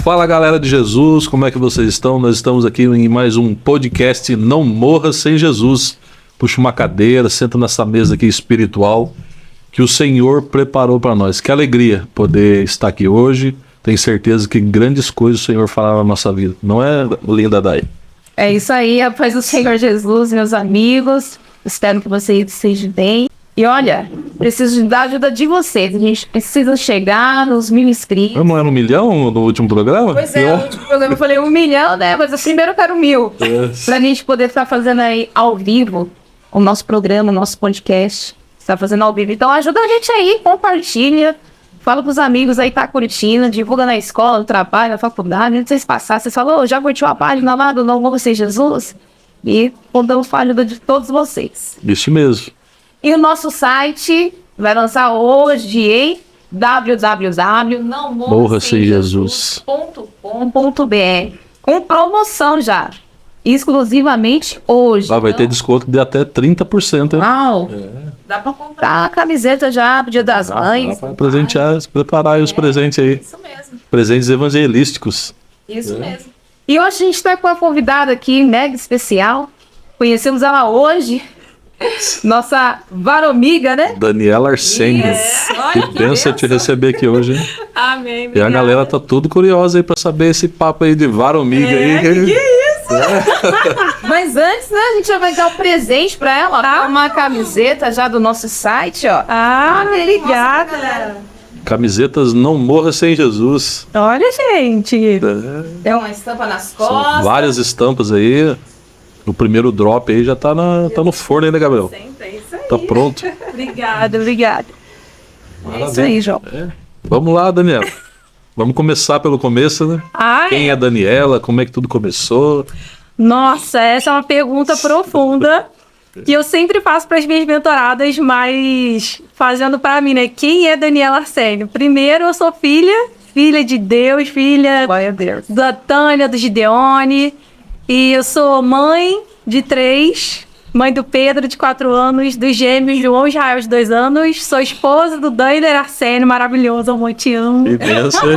Fala galera de Jesus, como é que vocês estão? Nós estamos aqui em mais um podcast Não Morra Sem Jesus. Puxa uma cadeira, senta nessa mesa aqui espiritual que o Senhor preparou para nós. Que alegria poder estar aqui hoje. Tenho certeza que grandes coisas o Senhor fará na nossa vida. Não é, linda Dai? É isso aí, a paz do Senhor Jesus, meus amigos. Espero que vocês estejam bem. E olha, preciso da ajuda de vocês. A gente precisa chegar nos 1.000 inscritos. Não era 1 milhão no último programa? Pois é, no último programa eu falei 1 milhão, né? Mas primeiro eu quero 1.000. Pra gente poder estar fazendo aí ao vivo o nosso programa, o nosso podcast. Está fazendo ao vivo. Então ajuda a gente aí, compartilha. Fala pros amigos aí que tá curtindo, divulga na escola, no trabalho, na faculdade. Antes de vocês passarem, vocês falam, já curtiu a página lá do Não Morra Sem Jesus? E contamos com a ajuda de todos vocês. Isso mesmo. E o nosso site vai lançar hoje em www.namorrasemjesus.com.br com promoção já, exclusivamente hoje. Lá vai ter desconto de até 30%. Hein? Uau! Dá pra comprar a camiseta já pro Dia das Mães. Dá pra presentear, preparar aí os presentes aí. Isso mesmo. Presentes evangelísticos. Isso mesmo. E hoje a gente está com uma convidada aqui, mega especial. Conhecemos ela hoje. Nossa varomiga, né? Daniela Arsênio. Que bênção te receber aqui hoje, hein? Amém. E a galera tá tudo curiosa aí pra saber esse papo aí de varomiga aí. Que isso? Mas antes, né, a gente já vai dar um presente pra ela. Tá? Uma camiseta já do nosso site, ó. Obrigada. Camisetas Não Morra Sem Jesus. Olha, gente. Tem uma estampa nas São costas. várias estampas aí. O primeiro drop aí já tá no forno aí, né, Gabriel? Sempre, é isso aí. Tá pronto. Obrigada. É isso aí, João. Vamos lá, Daniela. Vamos começar pelo começo, né? Quem é a Daniela? Como é que tudo começou? Nossa, essa é uma pergunta profunda que eu sempre faço para as minhas mentoradas, mas fazendo para mim, né? Quem é Daniela Arsênio? Primeiro, eu sou filha de Deus, filha Glória a Deus. da Tânia, do Gideone. E eu sou mãe de 3, mãe do Pedro, de 4 anos, dos gêmeos João e Israel, de 2 anos. Sou esposa do Daniel Arsênio, maravilhoso, amor, te amo. Que bênção.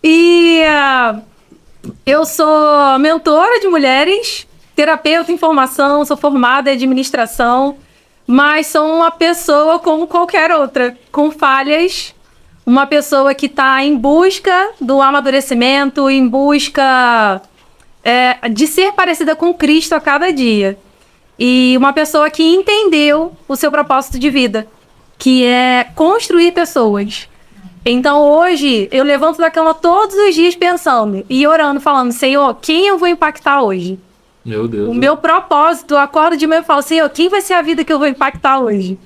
E eu sou mentora de mulheres, terapeuta em formação, sou formada em administração, mas sou uma pessoa como qualquer outra, com falhas. Uma pessoa que está em busca do amadurecimento, em busca de ser parecida com Cristo a cada dia. E uma pessoa que entendeu o seu propósito de vida, que é construir pessoas. Então hoje eu levanto da cama todos os dias pensando e orando, falando, Senhor, quem eu vou impactar hoje? Meu Deus. O meu propósito, eu acordo de manhã e falo, Senhor, quem vai ser a vida que eu vou impactar hoje?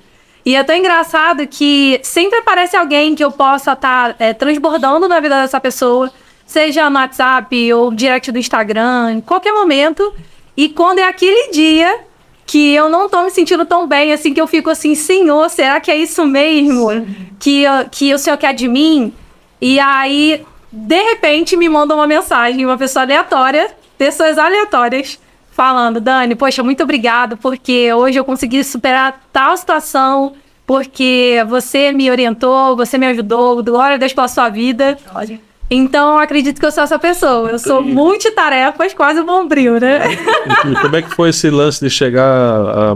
E é tão engraçado que sempre aparece alguém que eu possa estar transbordando na vida dessa pessoa, seja no WhatsApp ou direct do Instagram, em qualquer momento. E quando é aquele dia que eu não tô me sentindo tão bem, assim, que eu fico assim, Senhor, será que é isso mesmo que o Senhor quer de mim? E aí, de repente, me manda uma mensagem, uma pessoa aleatória, pessoas aleatórias, falando, Dani, poxa, muito obrigado, porque hoje eu consegui superar tal situação, porque você me orientou, você me ajudou, glória a Deus pela sua vida. Então, eu acredito que eu sou essa pessoa. Eu sou multitarefas, quase bombril, né? E como é que foi esse lance de chegar a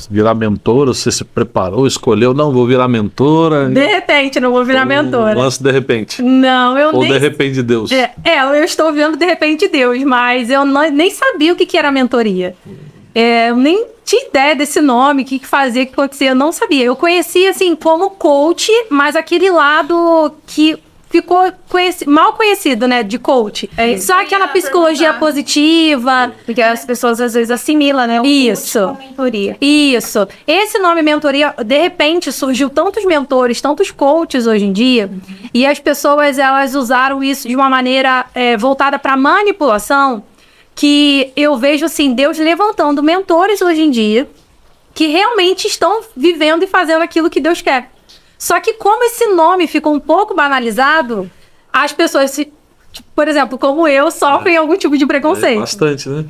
virar mentora? Você se preparou, escolheu, não, vou virar mentora? De repente, não vou virar mentora. Lance de repente? Não, eu Ou nem... de repente de Deus? Eu estou vendo de repente Deus, mas eu nem sabia o que era mentoria. Eu nem tinha ideia desse nome, o que fazia, o que acontecia, eu não sabia. Eu conhecia, assim, como coach, mas aquele lado que ficou mal conhecido, né, de coach. Só aquela psicologia positiva. Porque as pessoas às vezes assimilam, né? Isso. Mentoria. Isso. Esse nome mentoria, de repente, surgiu tantos mentores, tantos coaches hoje em dia, e as pessoas, elas usaram isso de uma maneira voltada para manipulação, que eu vejo, assim, Deus levantando mentores hoje em dia, que realmente estão vivendo e fazendo aquilo que Deus quer. Só que como esse nome ficou um pouco banalizado, as pessoas, por exemplo, como eu, sofrem algum tipo de preconceito. Bastante, né?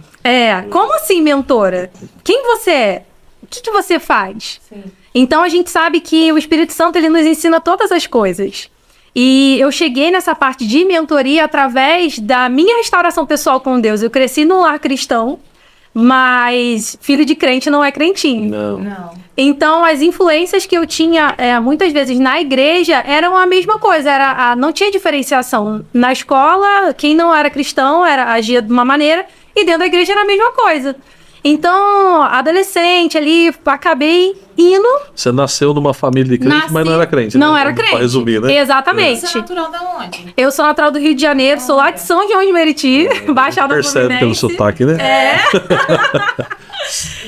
Como assim, mentora? Quem você é? O que você faz? Sim. Então a gente sabe que o Espírito Santo, ele nos ensina todas as coisas. E eu cheguei nessa parte de mentoria através da minha restauração pessoal com Deus. Eu cresci num lar cristão, mas filho de crente não é crentinho. Não. Então, as influências que eu tinha muitas vezes na igreja eram a mesma coisa. Não tinha diferenciação. Na escola, quem não era cristão agia de uma maneira, e dentro da igreja era a mesma coisa. Então, adolescente ali, acabei indo. Você nasceu numa família de crente, mas não era crente, Não né? era crente. Pra resumir, né? Exatamente. Você é natural da onde? Eu sou natural do Rio de Janeiro, sou lá de São João de Meriti, Baixada Percebe pelo Fluminense. sotaque, né?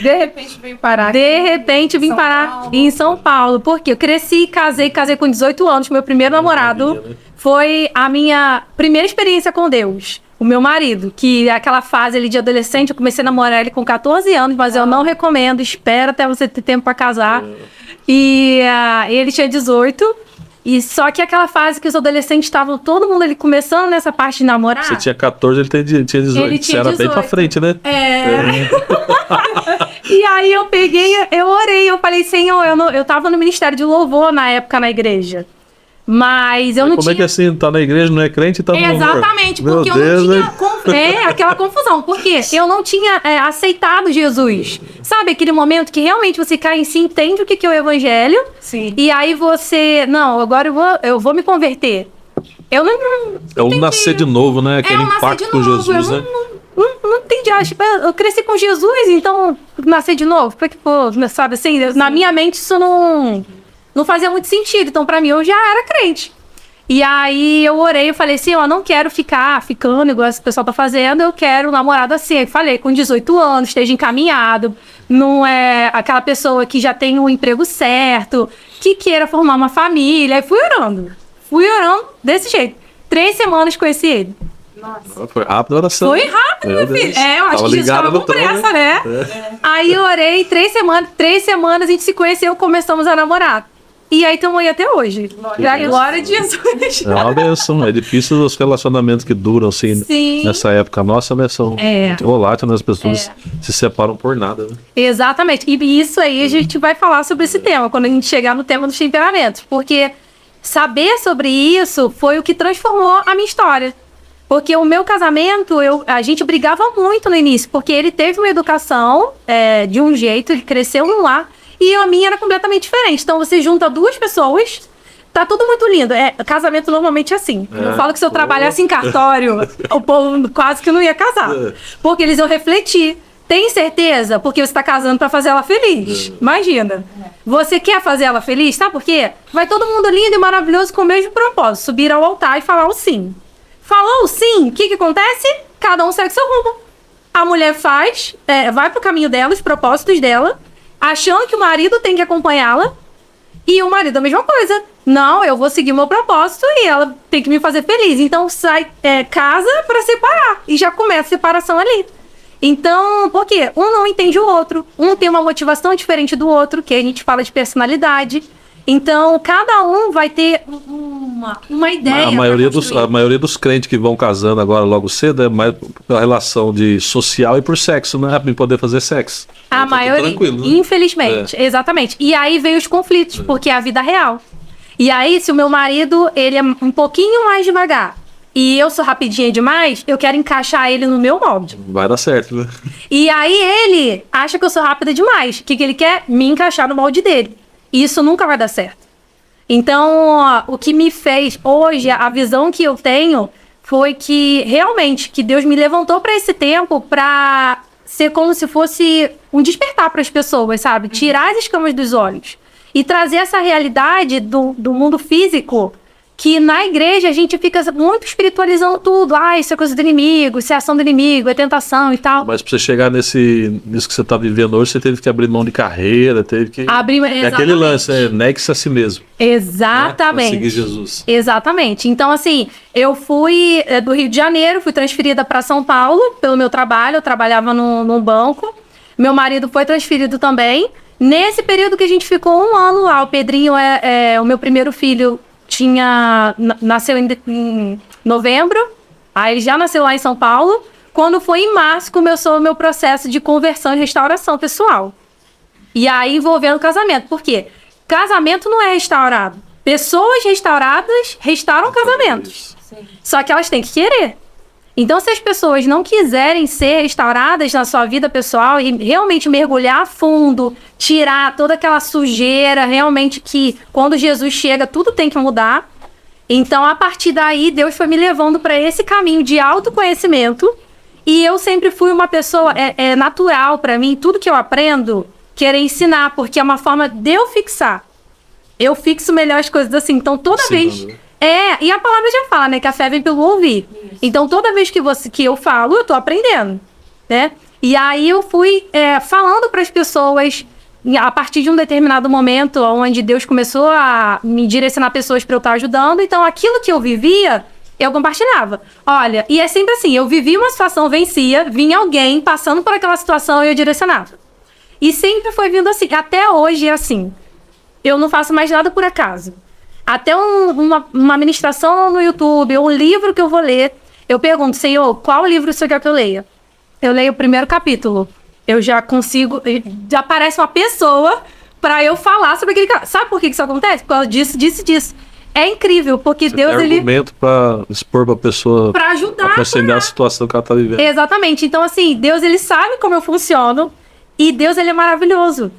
De repente veio parar aqui. De repente vim São parar Paulo. em São Paulo, porque eu cresci, casei com 18 anos, meu primeiro namorado foi a minha primeira experiência com Deus. O meu marido, que é aquela fase ali de adolescente, eu comecei a namorar ele com 14 anos, mas eu não recomendo, espera até você ter tempo pra casar. E ele tinha 18, e só que aquela fase que os adolescentes estavam, todo mundo ali começando nessa parte de namorar. Você tinha 14, ele tinha 18. Ele Você tinha era bem 18. pra frente, né? E aí eu orei, eu falei, Senhor, eu tava no ministério de louvor na época na igreja. Mas eu não Como tinha... é que assim, tá na igreja, não é crente e tá no louvor? Exatamente, Meu porque eu Deus, não tinha aquela confusão, porque eu não tinha aceitado Jesus. Sabe aquele momento que realmente você cai em si, entende o que é o evangelho? Sim. E aí você, não, agora eu vou me converter. Eu não É um nascer de novo, né? Aquele eu nasci impacto de com novo, Jesus, eu né? não entendi. Eu cresci com Jesus, então nascer de novo. Porque, pô, sabe assim, na minha mente isso não fazia muito sentido. Então, pra mim, eu já era crente. E aí eu orei, eu falei assim, eu não quero ficando igual esse pessoal tá fazendo, eu quero um namorado assim. Aí falei, com 18 anos, esteja encaminhado, não é aquela pessoa que já tem o emprego certo, que queira formar uma família. Aí fui orando desse jeito. 3 semanas conheci ele. Nossa. Foi rápido a oração. Foi rápido, Meu meu filho. Deus. Eu acho Tava que Jesus ligada tava no com trono, pressa, né? Aí eu orei 3 semanas a gente se conheceu, começamos a namorar. E aí estamos aí até hoje. Glória de Jesus. É uma benção. É difícil os relacionamentos que duram assim Sim. nessa época nossa, né? São voláteis, né? As pessoas se separam por nada, né? Exatamente. E isso aí a gente vai falar sobre esse tema, quando a gente chegar no tema dos temperamentos. Porque saber sobre isso foi o que transformou a minha história. Porque o meu casamento, a gente brigava muito no início, porque ele teve uma educação de um jeito, ele cresceu num lar, e a minha era completamente diferente. Então você junta 2 pessoas, tá tudo muito lindo. Casamento normalmente é assim. Eu falo que se eu trabalhasse em cartório, o povo quase que não ia casar. Porque eles iam refletir. Tem certeza? Porque você tá casando pra fazer ela feliz. Imagina. Você quer fazer ela feliz? Sabe por quê? Vai todo mundo lindo e maravilhoso com o mesmo propósito. Subir ao altar e falar o sim. Falou o sim, o que acontece? Cada um segue seu rumo. A mulher vai pro caminho dela, os propósitos dela, achando que o marido tem que acompanhá-la. E o marido a mesma coisa. Não, eu vou seguir o meu propósito e ela tem que me fazer feliz. Então casa pra separar. E já começa a separação ali. Então, por quê? Um não entende o outro. Um tem uma motivação diferente do outro, que a gente fala de personalidade. Então, cada um vai ter uma ideia. A maioria dos crentes que vão casando agora logo cedo é mais pela relação de social e por sexo, né? Pra poder fazer sexo. A Então, maioria, tranquilo, né? infelizmente, exatamente. E aí veio os conflitos, porque é a vida real. E aí, se o meu marido, ele é um pouquinho mais devagar, e eu sou rapidinha demais, eu quero encaixar ele no meu molde. Vai dar certo, né? E aí ele acha que eu sou rápida demais. O que ele quer? Me encaixar no molde dele. E isso nunca vai dar certo. Então, o que me fez hoje, a visão que eu tenho, foi que realmente que Deus me levantou para esse tempo para ser como se fosse um despertar para as pessoas, sabe? Tirar as escamas dos olhos e trazer essa realidade do mundo físico, que na igreja a gente fica muito espiritualizando tudo. Isso é coisa do inimigo, isso é ação do inimigo, é tentação e tal. Mas pra você chegar nisso que você tá vivendo hoje, você teve que abrir mão de carreira, teve que... É aquele lance, negue-se a si mesmo. Exatamente. Né? Pra seguir Jesus. Exatamente. Então, assim, eu fui do Rio de Janeiro, fui transferida para São Paulo pelo meu trabalho, eu trabalhava num banco. Meu marido foi transferido também. Nesse período que a gente ficou 1 ano lá, o Pedrinho o meu primeiro filho, nasceu em novembro, aí ele já nasceu lá em São Paulo. Quando foi em março, começou o meu processo de conversão e restauração pessoal. E aí envolvendo casamento. Por quê? Casamento não é restaurado. Pessoas restauradas restauram casamentos. Só que elas têm que querer. Então, se as pessoas não quiserem ser restauradas na sua vida pessoal e realmente mergulhar a fundo, tirar toda aquela sujeira, realmente que quando Jesus chega, tudo tem que mudar. Então, a partir daí, Deus foi me levando para esse caminho de autoconhecimento. E eu sempre fui uma pessoa, é natural para mim, tudo que eu aprendo, querer ensinar, porque é uma forma de eu fixar. Eu fixo melhor as coisas assim. Então, toda vez... e a palavra já fala, né? Que a fé vem pelo ouvir. Isso. Então, toda vez que eu falo, eu tô aprendendo, né? E aí, eu fui falando para as pessoas, a partir de um determinado momento, onde Deus começou a me direcionar pessoas para eu estar ajudando. Então, aquilo que eu vivia, eu compartilhava. Olha, e é sempre assim, eu vivi uma situação, vencia, vinha alguém passando por aquela situação e eu direcionava. E sempre foi vindo assim. Até hoje é assim. Eu não faço mais nada por acaso. Até uma ministração no YouTube, um livro que eu vou ler, eu pergunto, Senhor, qual livro você quer que eu leia? Eu leio o primeiro capítulo. Eu já consigo, já aparece uma pessoa para eu falar sobre aquele capítulo. Sabe por que isso acontece? Por causa disso. É incrível, porque você Deus, tem argumento para expor para a pessoa, para ajudar, para acender a situação que ela está vivendo. Exatamente. Então, assim, Deus, ele sabe como eu funciono e Deus, ele é maravilhoso.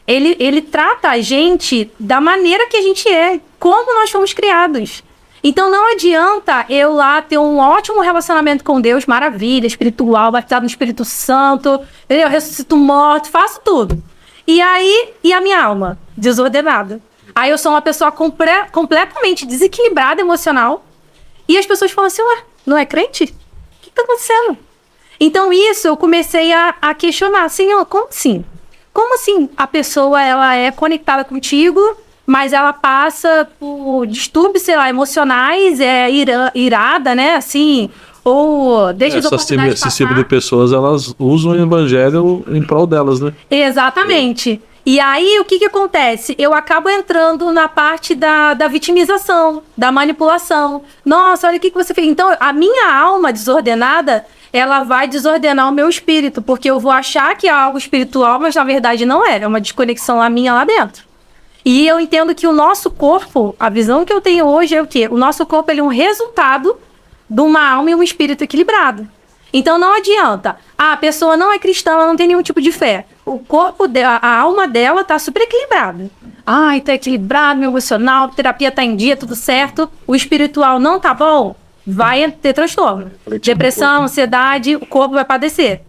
Ele trata a gente da maneira que a gente é, como nós fomos criados. Então não adianta eu lá ter um ótimo relacionamento com Deus, maravilha, espiritual, batizado no Espírito Santo, eu ressuscito morto, faço tudo. E aí, e a minha alma? Desordenada. Aí eu sou uma pessoa completamente desequilibrada emocional. E as pessoas falam assim, ué, não é crente? O que tá acontecendo? Então isso eu comecei a questionar, Senhor, como assim? Como assim a pessoa, ela é conectada contigo, mas ela passa por distúrbios, sei lá, emocionais, irada, né, assim, ou deixa de oportunidade esse tipo de pessoas, elas usam o evangelho em prol delas, né? Exatamente. E aí, o que acontece? Eu acabo entrando na parte da vitimização, da manipulação. Nossa, olha o que você fez. Então, a minha alma desordenada, ela vai desordenar o meu espírito, porque eu vou achar que é algo espiritual, mas na verdade não é uma desconexão lá minha lá dentro. E eu entendo que o nosso corpo, a visão que eu tenho hoje é o quê? O nosso corpo, ele é um resultado de uma alma e um espírito equilibrado. Então não adianta, a pessoa não é cristã, ela não tem nenhum tipo de fé. O corpo dela, a alma dela tá super equilibrada. Ai, tá equilibrado, meu emocional, terapia tá em dia, tudo certo. O espiritual não tá bom, vai ter transtorno. Depressão, ansiedade, o corpo vai padecer.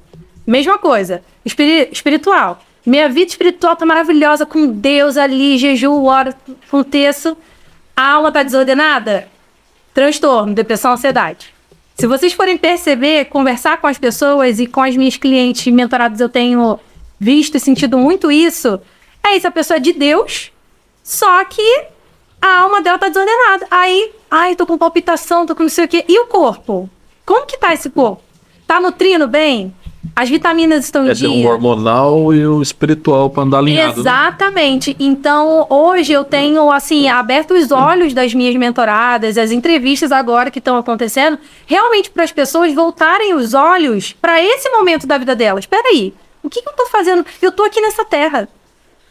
Mesma coisa, espiritual. Minha vida espiritual tá maravilhosa, com Deus ali, jejum, ora, com texto. A alma tá desordenada? Transtorno, depressão, ansiedade. Se vocês forem perceber, conversar com as pessoas e com as minhas clientes mentoradas, eu tenho visto e sentido muito isso. É isso, a pessoa é de Deus, só que a alma dela tá desordenada. Aí, tô com palpitação, tô com não sei o quê. E o corpo? Como que tá esse corpo? Tá nutrindo bem? As vitaminas estão em dia? O hormonal e o espiritual para andar alinhado. Exatamente. Né? Então, hoje eu tenho, assim, aberto os olhos das minhas mentoradas, as entrevistas agora que estão acontecendo, realmente para as pessoas voltarem os olhos para esse momento da vida delas. Espera aí, o que eu tô fazendo? Eu tô aqui nessa terra.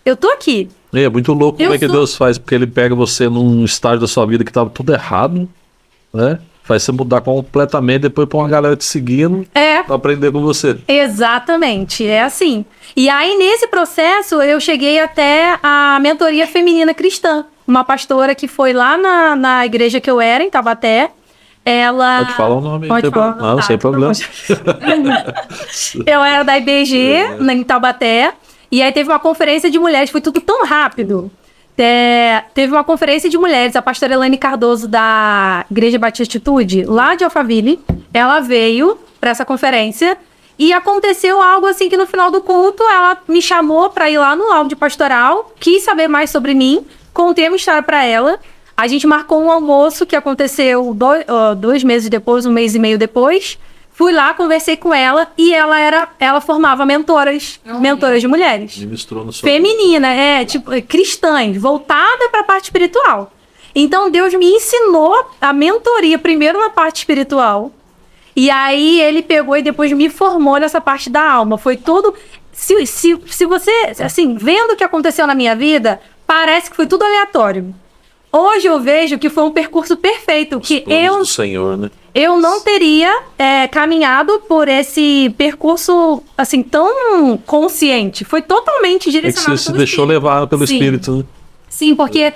Eu tô aqui. É muito louco como é que Deus faz, porque ele pega você num estágio da sua vida que tava tudo errado, né? Faz você mudar completamente, depois põe uma galera te seguindo pra aprender com você. Exatamente, é assim. E aí, nesse processo, eu cheguei até a mentoria feminina cristã. Uma pastora que foi lá na igreja que eu era, em Taubaté. Ela... Pode falar o nome. Pode falar. Não, sem problema. Eu era da IBG, em Taubaté. E aí teve uma conferência de mulheres, foi tudo tão rápido. Teve uma conferência de mulheres, a pastora Elaine Cardoso da Igreja Batista Atitude, lá de Alphaville, ela veio para essa conferência e aconteceu algo assim que no final do culto ela me chamou para ir lá no áudio pastoral, quis saber mais sobre mim, contei uma história para ela, a gente marcou um almoço que aconteceu 2 meses depois, 1 mês e meio depois. Fui lá, conversei com ela e ela formava mentoras de mulheres. Ministrou no seu... Feminina, cristãs, voltada para a parte espiritual. Então Deus me ensinou a mentoria primeiro na parte espiritual. E aí ele pegou e depois me formou nessa parte da alma. Foi tudo... Se você, assim, vendo o que aconteceu na minha vida, parece que foi tudo aleatório. hoje eu vejo que foi um percurso perfeito, que Planos do Senhor, né? eu não teria caminhado por esse percurso, assim, tão consciente. Foi totalmente É que direcionado você se deixou levar pelo Sim. Espírito, né? Sim, porque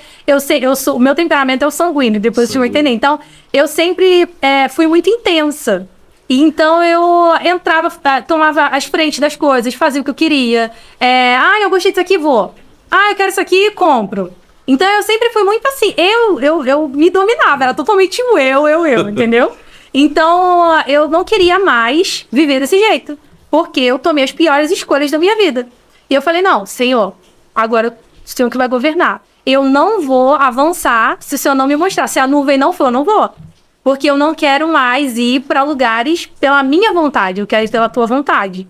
o meu temperamento é o sanguíneo, depois vocês vão entender. Então, eu sempre fui muito intensa. E então eu entrava, tomava as frentes das coisas, fazia o que eu queria. Eu gostei disso aqui, vou. Eu quero isso aqui, compro. Então eu sempre fui muito assim, eu me dominava, era totalmente eu, entendeu? Então eu não queria mais viver desse jeito, porque eu tomei as piores escolhas da minha vida. E eu falei, não, Senhor, agora o Senhor que vai governar. Eu não vou avançar se o Senhor não me mostrar. Se a nuvem não for, eu não vou. Porque eu não quero mais ir para lugares pela minha vontade, eu quero ir pela tua vontade.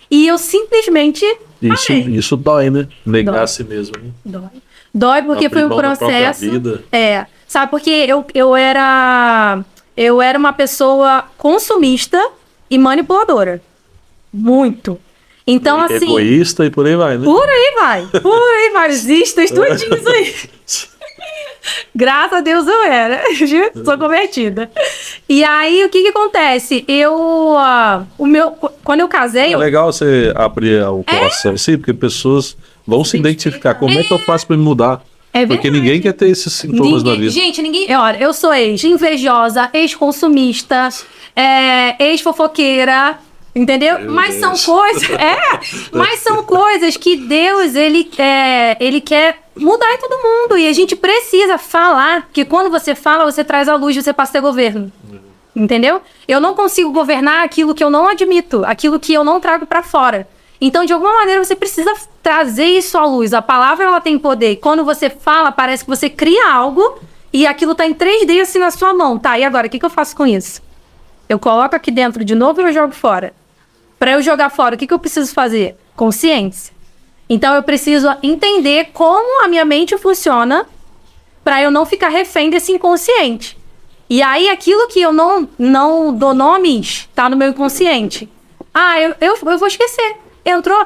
E eu simplesmente parei. Isso dói, né? Negar Dói. a si mesmo. Né? Dói porque Abrir foi um mão da própria processo. vida. Sabe, porque eu era uma pessoa consumista e manipuladora. Muito. Então, assim. Egoísta e por aí vai, né? Por aí vai. Existem estudinhos aí. Graças a Deus eu era. Sou convertida. E aí, o que acontece? Quando eu casei. É legal você abrir o coração, assim, porque pessoas vão se identificar. Como é que eu faço pra me mudar? É Porque verdade. ninguém quer ter esses sintomas na vida. Gente, olha, eu sou ex-invejosa, ex-consumista, ex-fofoqueira, entendeu? Meu Mas Deus. são coisas. Mas são coisas que Deus, ele quer mudar em todo mundo. E a gente precisa falar, que quando você fala, você traz à luz, você passa a ter governo. Entendeu? Eu não consigo governar aquilo que eu não admito, aquilo que eu não trago pra fora. Então, de alguma maneira, você precisa trazer isso à luz. A palavra, ela tem poder. E quando você fala, parece que você cria algo e aquilo tá em 3D assim na sua mão. Tá, e agora, o que eu faço com isso? Eu coloco aqui dentro de novo e eu jogo fora. Para eu jogar fora, o que eu preciso fazer? Consciência. Então, eu preciso entender como a minha mente funciona para eu não ficar refém desse inconsciente. E aí, aquilo que eu não dou nomes, tá no meu inconsciente. Eu vou esquecer. Entrou,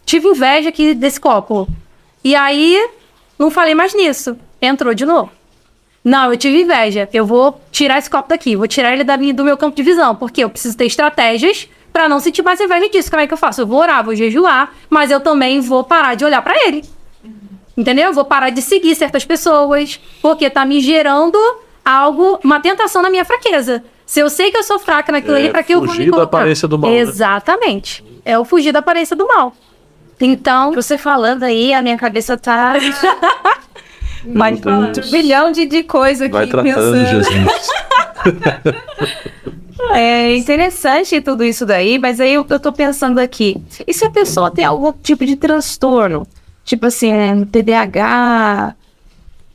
tive inveja aqui desse copo. E aí, não falei mais nisso. Entrou de novo. Não, eu tive inveja. Eu vou tirar esse copo daqui. Vou tirar ele do meu campo de visão. Porque eu preciso ter estratégias para não sentir mais inveja disso. Como é que eu faço? Eu vou orar, vou jejuar. Mas eu também vou parar de olhar para ele. Entendeu? Eu vou parar de seguir certas pessoas. Porque tá me gerando algo, uma tentação na minha fraqueza. Se eu sei que eu sou fraca naquilo ali, pra que eu vou me fugir da colocar? aparência do mal, né? Exatamente. É o fugir da aparência do mal. Então, Você falando aí, a minha cabeça tá. Meu Deus. Um bilhão de coisa aqui. Vai tratando, pensando. Jesus. É interessante tudo isso daí, mas aí eu tô pensando aqui. E se a pessoa tem algum tipo de transtorno? Tipo assim, TDAH,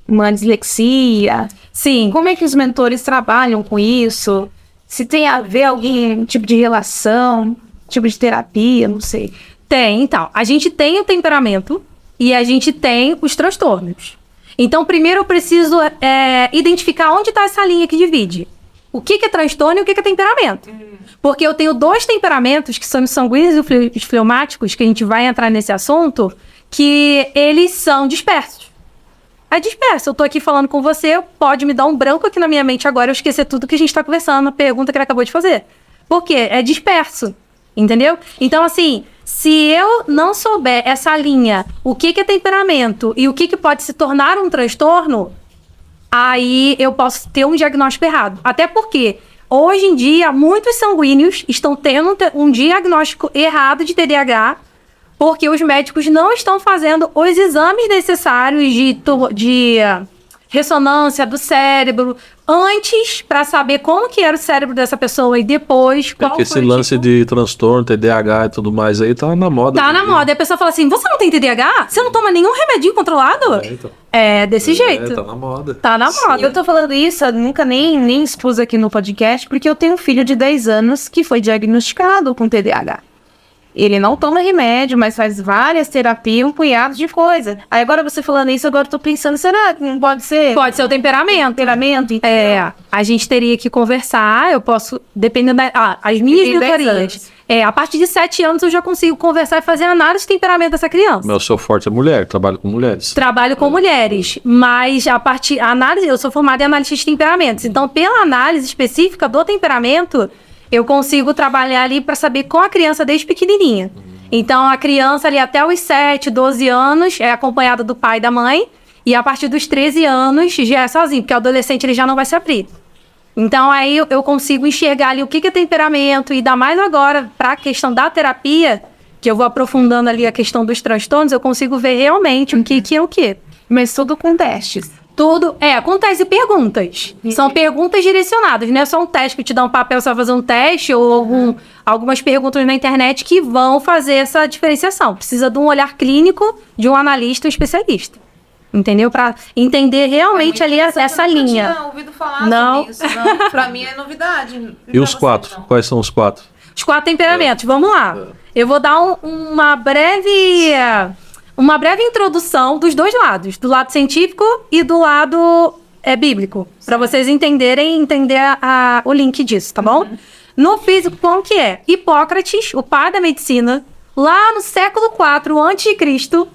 uma dislexia. sim, Como é que os mentores trabalham com isso? Se tem a ver algum tipo de relação, tipo de terapia, não sei. tem. Então, a gente tem o temperamento e a gente tem os transtornos. Então, primeiro eu preciso identificar onde está essa linha que divide. O que é transtorno e o que é temperamento. Porque eu tenho 2 temperamentos, que são os sanguíneos e os fleumáticos, que a gente vai entrar nesse assunto, que eles são dispersos. É disperso. Eu tô aqui falando com você, pode me dar um branco aqui na minha mente agora, eu esquecer tudo que a gente tá conversando, na pergunta que ele acabou de fazer. Por quê? É disperso. Entendeu? Então, assim, se eu não souber essa linha, o que é temperamento e o que pode se tornar um transtorno, aí eu posso ter um diagnóstico errado. Até porque, hoje em dia, muitos sanguíneos estão tendo um diagnóstico errado de TDAH, porque os médicos não estão fazendo os exames necessários de ressonância do cérebro antes, para saber como que era o cérebro dessa pessoa e depois qual Porque foi esse o lance tipo. de transtorno, TDAH e tudo mais aí tá na moda. Tá na moda. E a pessoa fala assim, você não tem TDAH? Você não toma nenhum remedinho controlado? Então. É desse jeito. Tá na moda. Tá na moda. Eu tô falando isso, eu nunca nem expus aqui no podcast, porque eu tenho um filho de 10 anos que foi diagnosticado com TDAH. Ele não toma remédio, mas faz várias terapias, um punhado de coisa. Aí agora você falando isso, agora eu tô pensando, será que não pode ser? Pode ser o temperamento. Temperamento? A gente teria que conversar, eu posso, dependendo as minhas Tem 10 mentorias. anos. A partir de 7 anos eu já consigo conversar e fazer análise de temperamento dessa criança. Mas o seu forte é mulher, trabalho com mulheres. Trabalho com mulheres, mas a análise, eu sou formada em análise de temperamentos. Então, pela análise específica do temperamento, eu consigo trabalhar ali para saber com a criança desde pequenininha. Então, a criança ali até os 7, 12 anos é acompanhada do pai e da mãe, e a partir dos 13 anos já é sozinho, porque o adolescente ele já não vai se abrir. Então, aí eu consigo enxergar ali o que é temperamento, e ainda mais agora para a questão da terapia, que eu vou aprofundando ali a questão dos transtornos, eu consigo ver realmente o que é o quê. Mas tudo com testes. Tudo, acontece perguntas. São perguntas direcionadas, não é só um teste que te dá um papel, você vai fazer um teste, ou algumas perguntas na internet que vão fazer essa diferenciação. Precisa de um olhar clínico de um analista ou especialista. Entendeu? Para entender realmente ali essa linha. Eu nunca tinha ouvido falar Não. sobre isso. Não, pra mim é novidade. E os 4? Quais são os 4? Os 4 temperamentos, vamos lá. Eu vou dar uma breve introdução dos dois lados, do lado científico e do lado bíblico, para vocês entender o link disso, tá bom? No físico, como que é? Hipócrates, o pai da medicina, lá no século IV a.C.,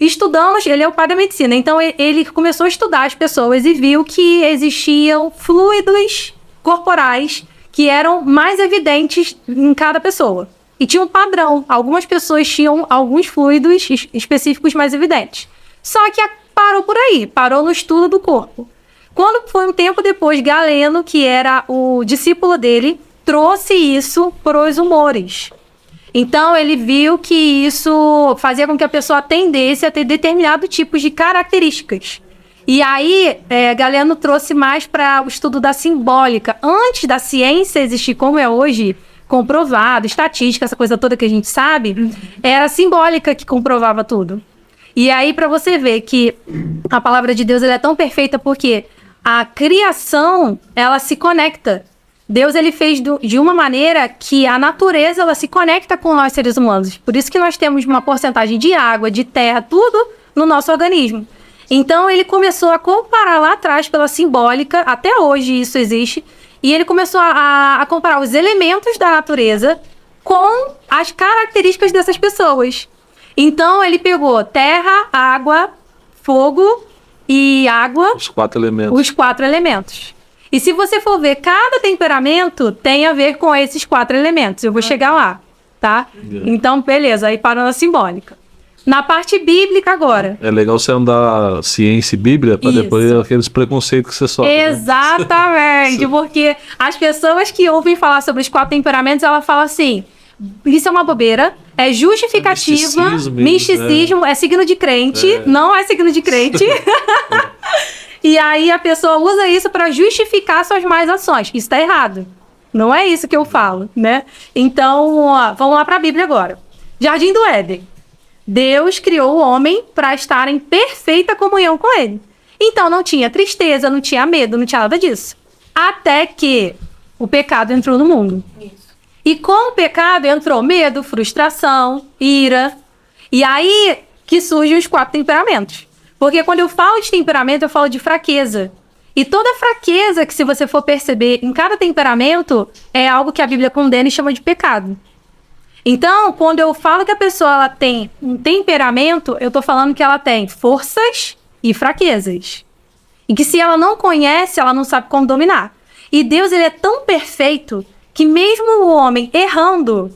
estudamos, ele é o pai da medicina, então ele começou a estudar as pessoas e viu que existiam fluidos corporais que eram mais evidentes em cada pessoa. E tinha um padrão. Algumas pessoas tinham alguns fluidos específicos mais evidentes. Só que parou por aí, parou no estudo do corpo. Quando foi um tempo depois, Galeno, que era o discípulo dele, trouxe isso para os humores. Então, ele viu que isso fazia com que a pessoa tendesse a ter determinado tipo de características. E aí, Galeno trouxe mais para o estudo da simbólica. Antes da ciência existir como é hoje, comprovado, estatística, essa coisa toda que a gente sabe, era a simbólica que comprovava tudo. E aí, para você ver que a palavra de Deus ela é tão perfeita porque a criação, ela se conecta. Deus ele fez de uma maneira que a natureza ela se conecta com nós seres humanos. Por isso que nós temos uma porcentagem de água, de terra, tudo no nosso organismo. Então ele começou a comparar lá atrás pela simbólica, até hoje isso existe, e ele começou a comparar os elementos da natureza com as características dessas pessoas. Então ele pegou terra, água, fogo e água. Os 4 elementos. Os 4 elementos. E se você for ver, cada temperamento tem a ver com esses 4 elementos. Eu vou chegar lá, tá? Então, beleza, aí parou na simbólica. Na parte bíblica agora. É legal você andar ciência e Bíblia para depois aqueles preconceitos que você sofre. Exatamente, porque as pessoas que ouvem falar sobre os 4 temperamentos, ela fala assim, isso é uma bobeira, é justificativa, misticismo, é signo de crente, não é signo de crente. E aí a pessoa usa isso para justificar suas más ações. Isso está errado. Não é isso que eu falo, né? Então, vamos lá para a Bíblia agora. Jardim do Éden. Deus criou o homem para estar em perfeita comunhão com ele. Então não tinha tristeza, não tinha medo, não tinha nada disso. Até que o pecado entrou no mundo. Isso. E com o pecado entrou medo, frustração, ira. E aí que surgem os 4 temperamentos. Porque quando eu falo de temperamento, eu falo de fraqueza. E toda fraqueza que, se você for perceber em cada temperamento, é algo que a Bíblia condena e chama de pecado. Então, quando eu falo que a pessoa ela tem um temperamento, eu estou falando que ela tem forças e fraquezas. E que se ela não conhece, ela não sabe como dominar. E Deus ele é tão perfeito que mesmo o homem errando,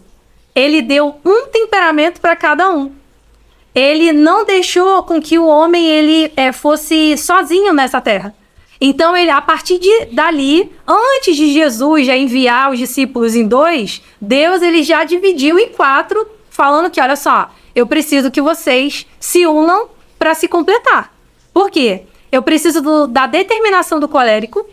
ele deu um temperamento para cada um. Ele não deixou com que o homem ele fosse sozinho nessa terra. Então, ele, a partir dali, antes de Jesus já enviar os discípulos em 2, Deus ele já dividiu em 4, falando que, olha só, eu preciso que vocês se unam para se completar. Por quê? Eu preciso da determinação do colérico,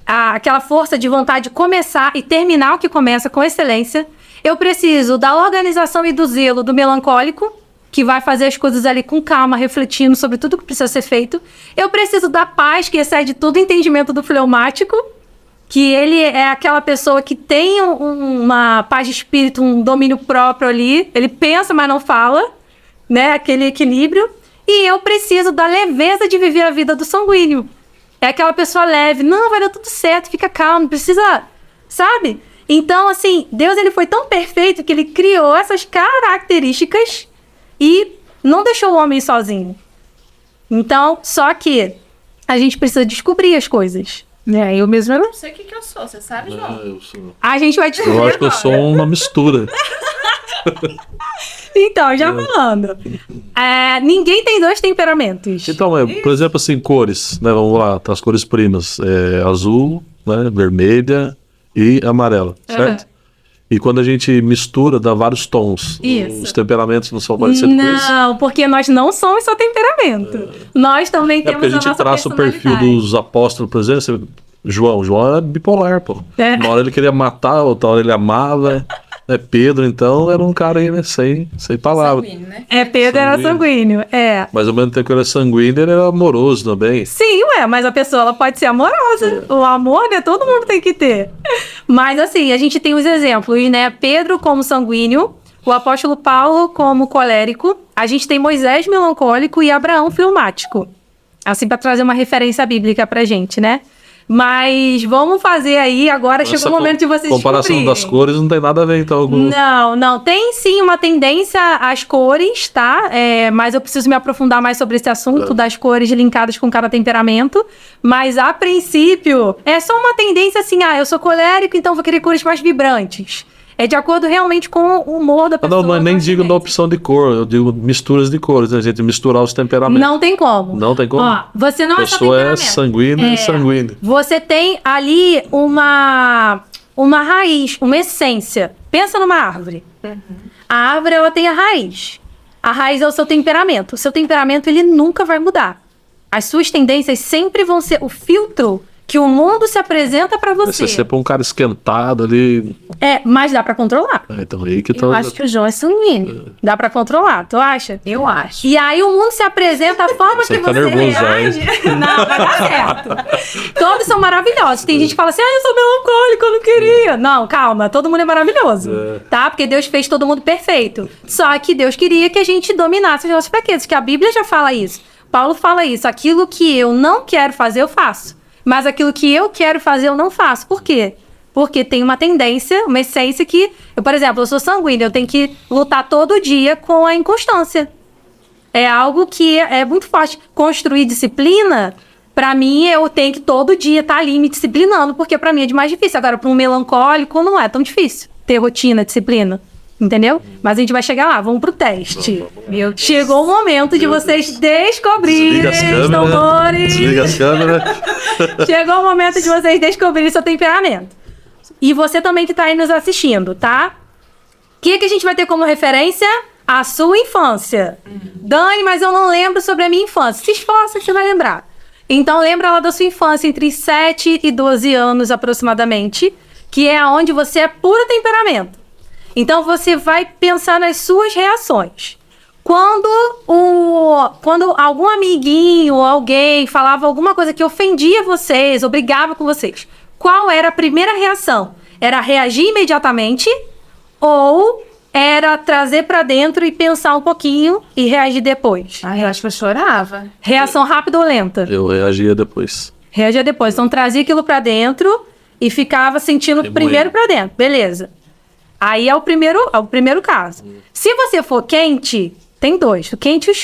aquela força de vontade de começar e terminar o que começa com excelência. Eu preciso da organização e do zelo do melancólico, que vai fazer as coisas ali com calma, refletindo sobre tudo que precisa ser feito. Eu preciso da paz, que excede todo entendimento do fleumático, que ele é aquela pessoa que tem uma paz de espírito, um domínio próprio ali. Ele pensa, mas não fala, né? Aquele equilíbrio. E eu preciso da leveza de viver a vida do sanguíneo. É aquela pessoa leve. Não, vai dar tudo certo, fica calmo, não precisa... Sabe? Então, assim, Deus ele foi tão perfeito que ele criou essas características e não deixou o homem sozinho. Então, só que a gente precisa descobrir as coisas. Eu mesmo não sei o que eu sou, você sabe, João? Eu sou. A gente vai descobrir. Eu acho que eu sou uma mistura. Então, já falando. Ninguém tem dois temperamentos. Então, por exemplo, assim, cores, né? Vamos lá, tá as cores primas. Azul, né? Vermelha e amarela, certo? E quando a gente mistura, dá vários tons. Isso. Os temperamentos não são parecidos com isso? Não, porque nós não somos só temperamento. Nós também temos porque a gente nossa traça o perfil personalidade. dos apóstolos, por exemplo. João é bipolar, pô. Uma hora ele queria matar, outra hora ele amava. Pedro, então, era um cara aí, né? Sem palavras. Sanguíneo, né? Pedro era sanguíneo, Mas ao mesmo tempo que ele era sanguíneo, ele era amoroso também. Sim, mas a pessoa ela pode ser amorosa. O amor, né? Todo mundo tem que ter. Mas assim, a gente tem os exemplos, né? Pedro como sanguíneo, o apóstolo Paulo como colérico, a gente tem Moisés melancólico e Abraão fleumático. Assim, para trazer uma referência bíblica pra gente, né? Mas vamos fazer aí, agora chegou o momento de vocês comparação descobrirem. das cores não tem nada a ver, então. Não. Tem sim uma tendência às cores, tá? Mas eu preciso me aprofundar mais sobre esse assunto das cores linkadas com cada temperamento. Mas, a princípio, é só uma tendência assim, eu sou colérico, então vou querer cores mais vibrantes. É de acordo realmente com o humor da pessoa. Não, nem digo da opção de cor, eu digo misturas de cores, né, gente? Misturar os temperamentos. Não tem como. Não tem como? Ó, você não a é só pessoa temperamento. É sanguínea e sanguínea. Você tem ali uma raiz, uma essência. Pensa numa árvore. A árvore, ela tem a raiz. A raiz é o seu temperamento. O seu temperamento, ele nunca vai mudar. As suas tendências sempre vão ser o filtro que o mundo se apresenta pra você. Você sempre um cara esquentado ali. Mas dá pra controlar. Então aí que Eu acho que o João é sanguíneo. Dá pra controlar, tu acha? Eu acho. E aí o mundo se apresenta, a forma Você que tá você nervoso, reage... Não, vai dar certo. Todos são maravilhosos. Tem gente que fala assim, eu sou melancólico, eu não queria. Não, calma, todo mundo é maravilhoso. Tá? Porque Deus fez todo mundo perfeito. Só que Deus queria que a gente dominasse as nossas fraquezas, que a Bíblia já fala isso. Paulo fala isso. Aquilo que eu não quero fazer, eu faço. Mas aquilo que eu quero fazer, eu não faço. Por quê? Porque tem uma tendência, uma essência que... por exemplo, eu sou sanguínea, eu tenho que lutar todo dia com a inconstância. É algo que é muito forte. Construir disciplina, pra mim, eu tenho que todo dia estar ali me disciplinando, porque pra mim é demais difícil. Agora, pra um melancólico, não é tão difícil ter rotina, disciplina. Entendeu? Mas a gente vai chegar lá, vamos pro teste. Chegou o momento de vocês descobrirem, Desliga as câmeras. Chegou o momento de vocês descobrirem seu temperamento. E você também que tá aí nos assistindo, tá? O que a gente vai ter como referência? A sua infância. Dani, mas eu não lembro sobre a minha infância. Se esforça que você vai lembrar. Então lembra lá da sua infância, entre 7 e 12 anos aproximadamente, que é onde você é puro temperamento. Então você vai pensar nas suas reações. Quando algum amiguinho ou alguém falava alguma coisa que ofendia vocês, ou brigava com vocês, qual era a primeira reação? Era reagir imediatamente ou era trazer pra dentro e pensar um pouquinho e reagir depois? Eu acho que eu chorava. Reação rápida ou lenta? Eu reagia depois. Reagia depois. Então trazia aquilo pra dentro e ficava sentindo primeiro pra dentro. Beleza. Aí é o primeiro caso. Se você for quente, tem dois.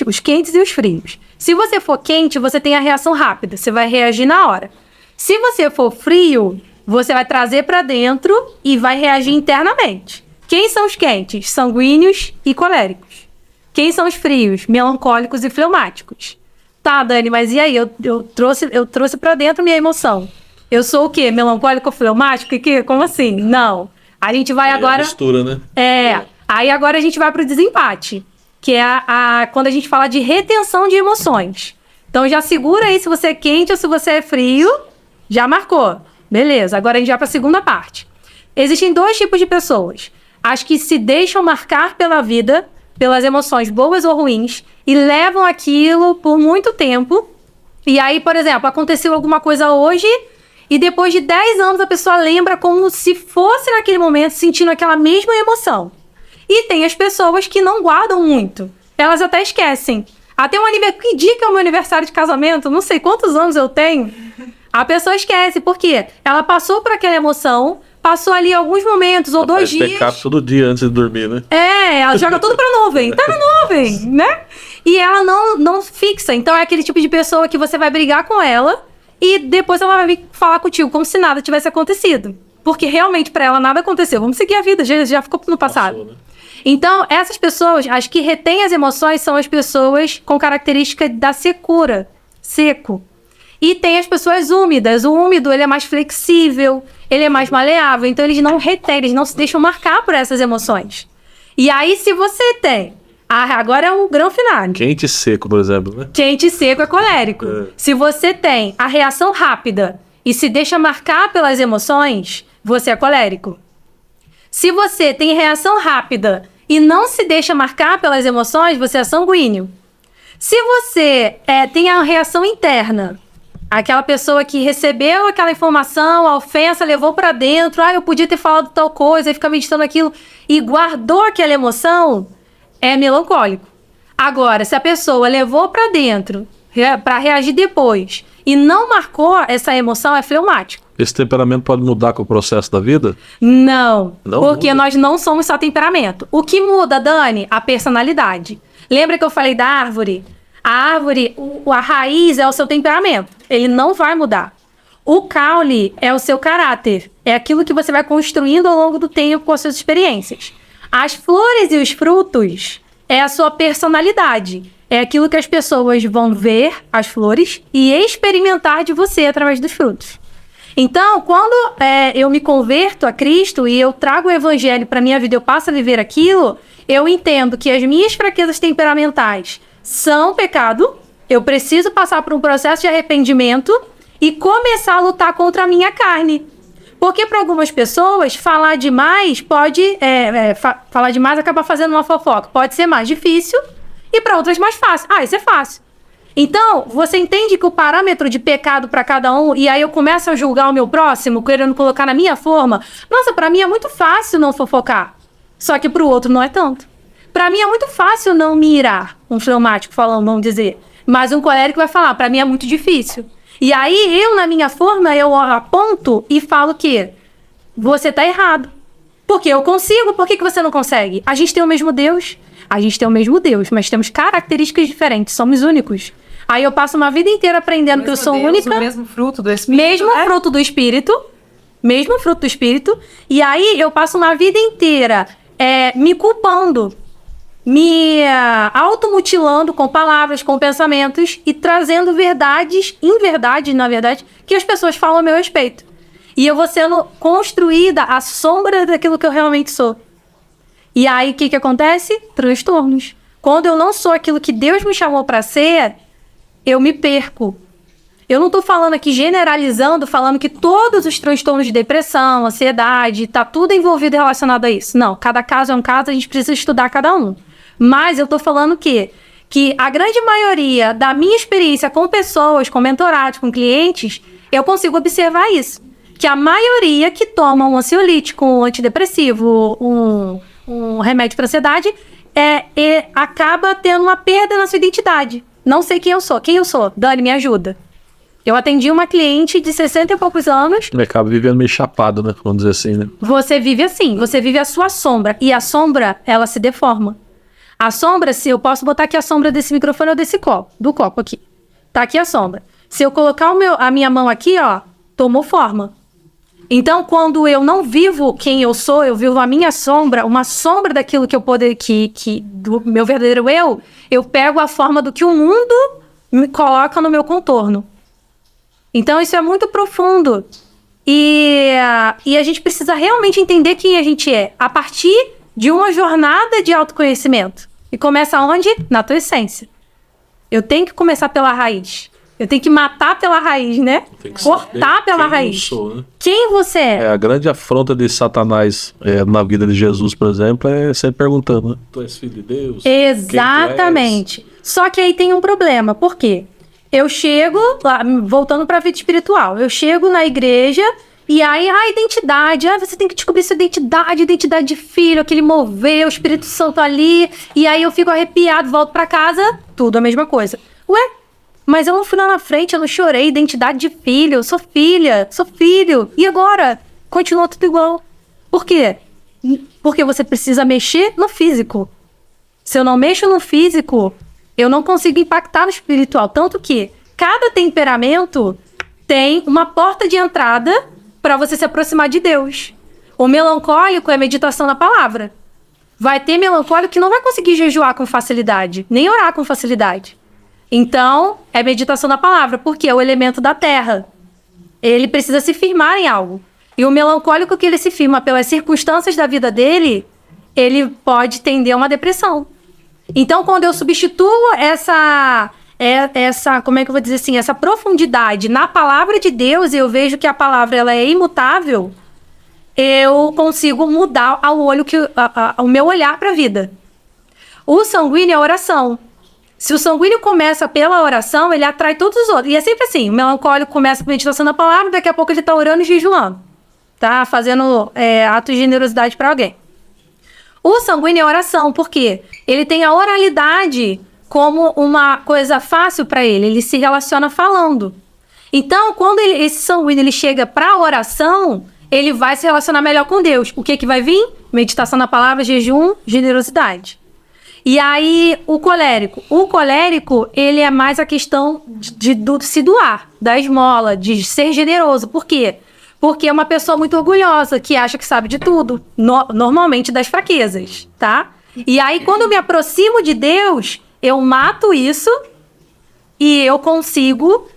Os quentes e os frios. Se você for quente, você tem a reação rápida. Você vai reagir na hora. Se você for frio, você vai trazer pra dentro e vai reagir internamente. Quem são os quentes? Sanguíneos e coléricos. Quem são os frios? Melancólicos e fleumáticos. Tá, Dani, mas e aí? Eu trouxe pra dentro minha emoção. Eu sou o quê? Melancólico ou fleumático? Como assim? Não. A gente vai agora... É a mistura, né? Aí agora a gente vai pro desempate, que é quando a gente fala de retenção de emoções. Então já segura aí se você é quente ou se você é frio. Já marcou. Beleza, agora a gente vai pra segunda parte. Existem dois tipos de pessoas. As que se deixam marcar pela vida, pelas emoções boas ou ruins, e levam aquilo por muito tempo. E aí, por exemplo, aconteceu alguma coisa hoje... E depois de 10 anos, a pessoa lembra como se fosse naquele momento, sentindo aquela mesma emoção. E tem as pessoas que não guardam muito. Elas até esquecem. Até que dia que é o meu aniversário de casamento? Não sei quantos anos eu tenho. A pessoa esquece. Por quê? Ela passou por aquela emoção, passou ali alguns momentos ou 2 dias. Backup todo dia antes de dormir, né? Ela joga tudo pra nuvem. Tá na nuvem, né? E ela não fixa. Então é aquele tipo de pessoa que você vai brigar com ela e depois ela vai vir falar contigo como se nada tivesse acontecido. Porque realmente pra ela nada aconteceu. Vamos seguir a vida, já ficou no passado. Passou, né? Então, essas pessoas, as que retêm as emoções, são as pessoas com característica da secura, seco. E tem as pessoas úmidas. O úmido, ele é mais flexível, ele é mais maleável. Então, eles não retêm, eles não se deixam marcar por essas emoções. E aí, se você tem... agora é o grão final. Quente e seco, por exemplo, né? Quente e seco é colérico. Se você tem a reação rápida e se deixa marcar pelas emoções, você é colérico. Se você tem reação rápida e não se deixa marcar pelas emoções, você é sanguíneo. Se você tem a reação interna, aquela pessoa que recebeu aquela informação, a ofensa, levou pra dentro, eu podia ter falado tal coisa, e fica meditando aquilo, e guardou aquela emoção, é melancólico. Agora, se a pessoa levou pra dentro pra reagir depois e não marcou essa emoção, é fleumático. Esse temperamento pode mudar com o processo da vida? Não, porque muda. nós não somos só temperamento. O que muda, Dani? A personalidade. Lembra que eu falei da árvore? A árvore, a raiz é o seu temperamento. Ele não vai mudar. O caule é o seu caráter. É aquilo que você vai construindo ao longo do tempo com as suas experiências. As flores e os frutos é a sua personalidade. É aquilo que as pessoas vão ver, as flores, e experimentar de você através dos frutos. Então, quando eu me converto a Cristo e eu trago o evangelho para minha vida, eu passo a viver aquilo, eu entendo que as minhas fraquezas temperamentais são pecado, eu preciso passar por um processo de arrependimento e começar a lutar contra a minha carne. Porque para algumas pessoas, falar demais pode... falar demais acaba fazendo uma fofoca. Pode ser mais difícil e para outras mais fácil. Isso é fácil. Então, você entende que o parâmetro de pecado para cada um, e aí eu começo a julgar o meu próximo, querendo colocar na minha forma. Nossa, para mim é muito fácil não fofocar. Só que para o outro não é tanto. Para mim é muito fácil não me irar, um fleumático falando, vamos dizer. Mas um colérico vai falar, para mim é muito difícil. E aí eu, na minha forma, eu aponto e falo que você tá errado. Porque eu consigo, por que você não consegue? A gente tem o mesmo Deus, mas temos características diferentes, somos únicos. Aí eu passo uma vida inteira aprendendo que eu sou única. O mesmo fruto do Espírito. Fruto do Espírito. Mesmo fruto do Espírito. E aí eu passo uma vida inteira me culpando, me automutilando com palavras, com pensamentos e trazendo verdades, na verdade, que as pessoas falam a meu respeito. E eu vou sendo construída à sombra daquilo que eu realmente sou. E aí o que acontece? Transtornos. Quando eu não sou aquilo que Deus me chamou para ser, eu me perco. Eu não estou falando aqui generalizando, falando que todos os transtornos de depressão, ansiedade, tá tudo envolvido e relacionado a isso. Não, cada caso é um caso, a gente precisa estudar cada um. Mas eu estou falando que a grande maioria da minha experiência com pessoas, com mentorados, com clientes, eu consigo observar isso. Que a maioria que toma um ansiolítico, um antidepressivo, um remédio para ansiedade, acaba tendo uma perda na sua identidade. Não sei quem eu sou. Quem eu sou? Dani, me ajuda. Eu atendi uma cliente de 60 e poucos anos. Acaba vivendo meio chapado, né? Vamos dizer assim, né? Você vive assim. Você vive a sua sombra. E a sombra, ela se deforma. A sombra, se eu posso botar aqui a sombra desse microfone ou desse copo. Do copo aqui. Tá aqui a sombra. Se eu colocar a minha mão aqui, tomou forma. Então, quando eu não vivo quem eu sou, eu vivo a minha sombra, uma sombra daquilo que eu do meu verdadeiro eu pego a forma do que o mundo me coloca no meu contorno. Então, isso é muito profundo. E a gente precisa realmente entender quem a gente é, a partir de uma jornada de autoconhecimento. E começa onde? Na tua essência. Eu tenho que começar pela raiz. Eu tenho que matar pela raiz, né? Cortar pela raiz. Eu sou, né? Quem você é? A grande afronta de Satanás na vida de Jesus, por exemplo, é sempre perguntando, né? Tu és filho de Deus? Exatamente. Só que aí tem um problema. Por quê? eu chego, lá, voltando para a vida espiritual, eu chego na igreja e aí, identidade, você tem que descobrir sua identidade de filho, aquele mover, o Espírito Santo ali, e aí eu fico arrepiado, volto para casa, tudo a mesma coisa. Ué, mas eu não fui lá na frente, eu não chorei, identidade de filho, eu sou filha, sou filho, e agora? Continua tudo igual. Por quê? Porque você precisa mexer no físico. Se eu não mexo no físico, eu não consigo impactar no espiritual. Tanto que cada temperamento tem uma porta de entrada para você se aproximar de Deus. O melancólico é meditação na palavra. Vai ter melancólico que não vai conseguir jejuar com facilidade, nem orar com facilidade. Então, é meditação na palavra, porque é o elemento da terra. Ele precisa se firmar em algo. E o melancólico que ele se firma pelas circunstâncias da vida dele, ele pode tender a uma depressão. Então, quando eu substituo essa, como é que eu vou dizer assim, essa profundidade na palavra de Deus, e eu vejo que a palavra ela é imutável, eu consigo mudar ao olho o meu olhar para a vida. O sanguíneo é a oração. Se o sanguíneo começa pela oração, ele atrai todos os outros. E é sempre assim, o melancólico começa com meditação na palavra, daqui a pouco ele está orando e jejuando. Tá? Fazendo atos de generosidade para alguém. O sanguíneo é oração, por quê? Ele tem a oralidade como uma coisa fácil para ele. Ele se relaciona falando. Então, quando esse sanguíneo ele chega para a oração, ele vai se relacionar melhor com Deus. O que vai vir? Meditação na palavra, jejum, generosidade. E aí, o colérico, ele é mais a questão de se doar, da esmola, de ser generoso. Por quê? Porque é uma pessoa muito orgulhosa, que acha que sabe de tudo, normalmente das fraquezas, tá? E aí, quando eu me aproximo de Deus, eu mato isso e eu consigo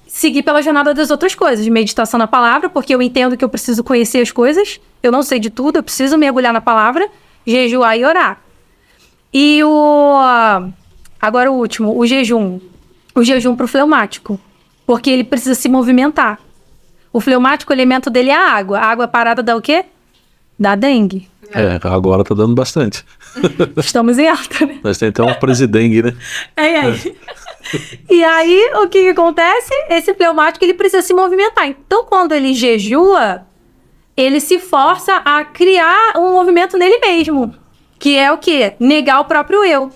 seguir pela jornada das outras coisas. Meditação na palavra, porque eu entendo que eu preciso conhecer as coisas, eu não sei de tudo, eu preciso mergulhar na palavra, jejuar e orar. E agora o último, o jejum. O jejum pro fleumático, porque ele precisa se movimentar. O fleumático, o elemento dele é a água. A água parada dá o quê? Dá dengue. Agora tá dando bastante. Estamos em alta, né? Nós temos até um presidengue, né? E aí, o que acontece? Esse fleumático, ele precisa se movimentar. Então, quando ele jejua, ele se força a criar um movimento nele mesmo. Que é o quê? Negar o próprio eu.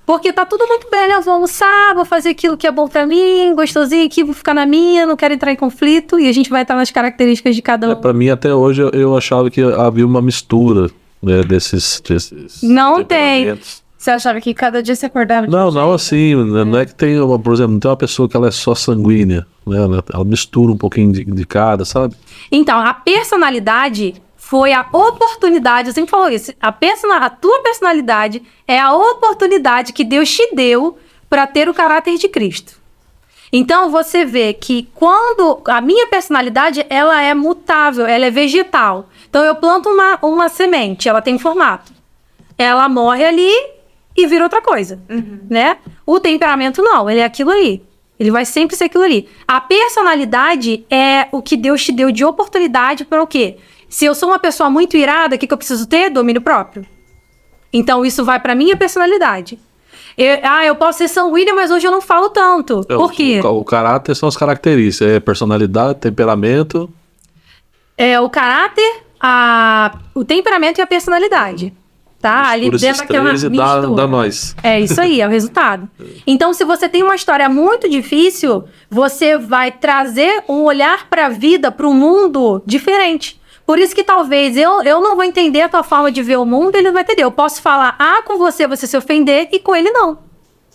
Porque tá tudo muito bem, né? Eu vou almoçar, vou fazer aquilo que é bom pra mim, gostosinho aqui, vou ficar na minha, não quero entrar em conflito. E a gente vai estar nas características de cada um. Pra mim, até hoje, eu achava que havia uma mistura, né, desses não tem. Você achava que cada dia você acordava? Não assim, não é que tem, por exemplo, não tem uma pessoa que ela é só sanguínea, né? Ela mistura um pouquinho de cada, sabe? Então, a personalidade foi a oportunidade, eu sempre falo isso, a tua personalidade é a oportunidade que Deus te deu para ter o caráter de Cristo. Então, você vê que quando a minha personalidade, ela é mutável, ela é vegetal. Então, eu planto uma semente, ela tem formato. Ela morre ali e vira outra coisa, né? O temperamento não, ele é aquilo ali. Ele vai sempre ser aquilo ali. A personalidade é o que Deus te deu de oportunidade para o quê? Se eu sou uma pessoa muito irada, o que eu preciso ter? Domínio próprio. Então, isso vai para minha personalidade. Eu posso ser sanguínea, mas hoje eu não falo tanto. Por quê? O caráter são as características. É personalidade, temperamento. O caráter, o temperamento e a personalidade. Tá? Ali dentro daquela mistura. Dá nós. É isso aí, é o resultado. Então, se você tem uma história muito difícil, você vai trazer um olhar para a vida, para o mundo diferente. Por isso que talvez eu não vou entender a tua forma de ver o mundo, ele não vai entender. Eu posso falar com você se ofender, e com ele não.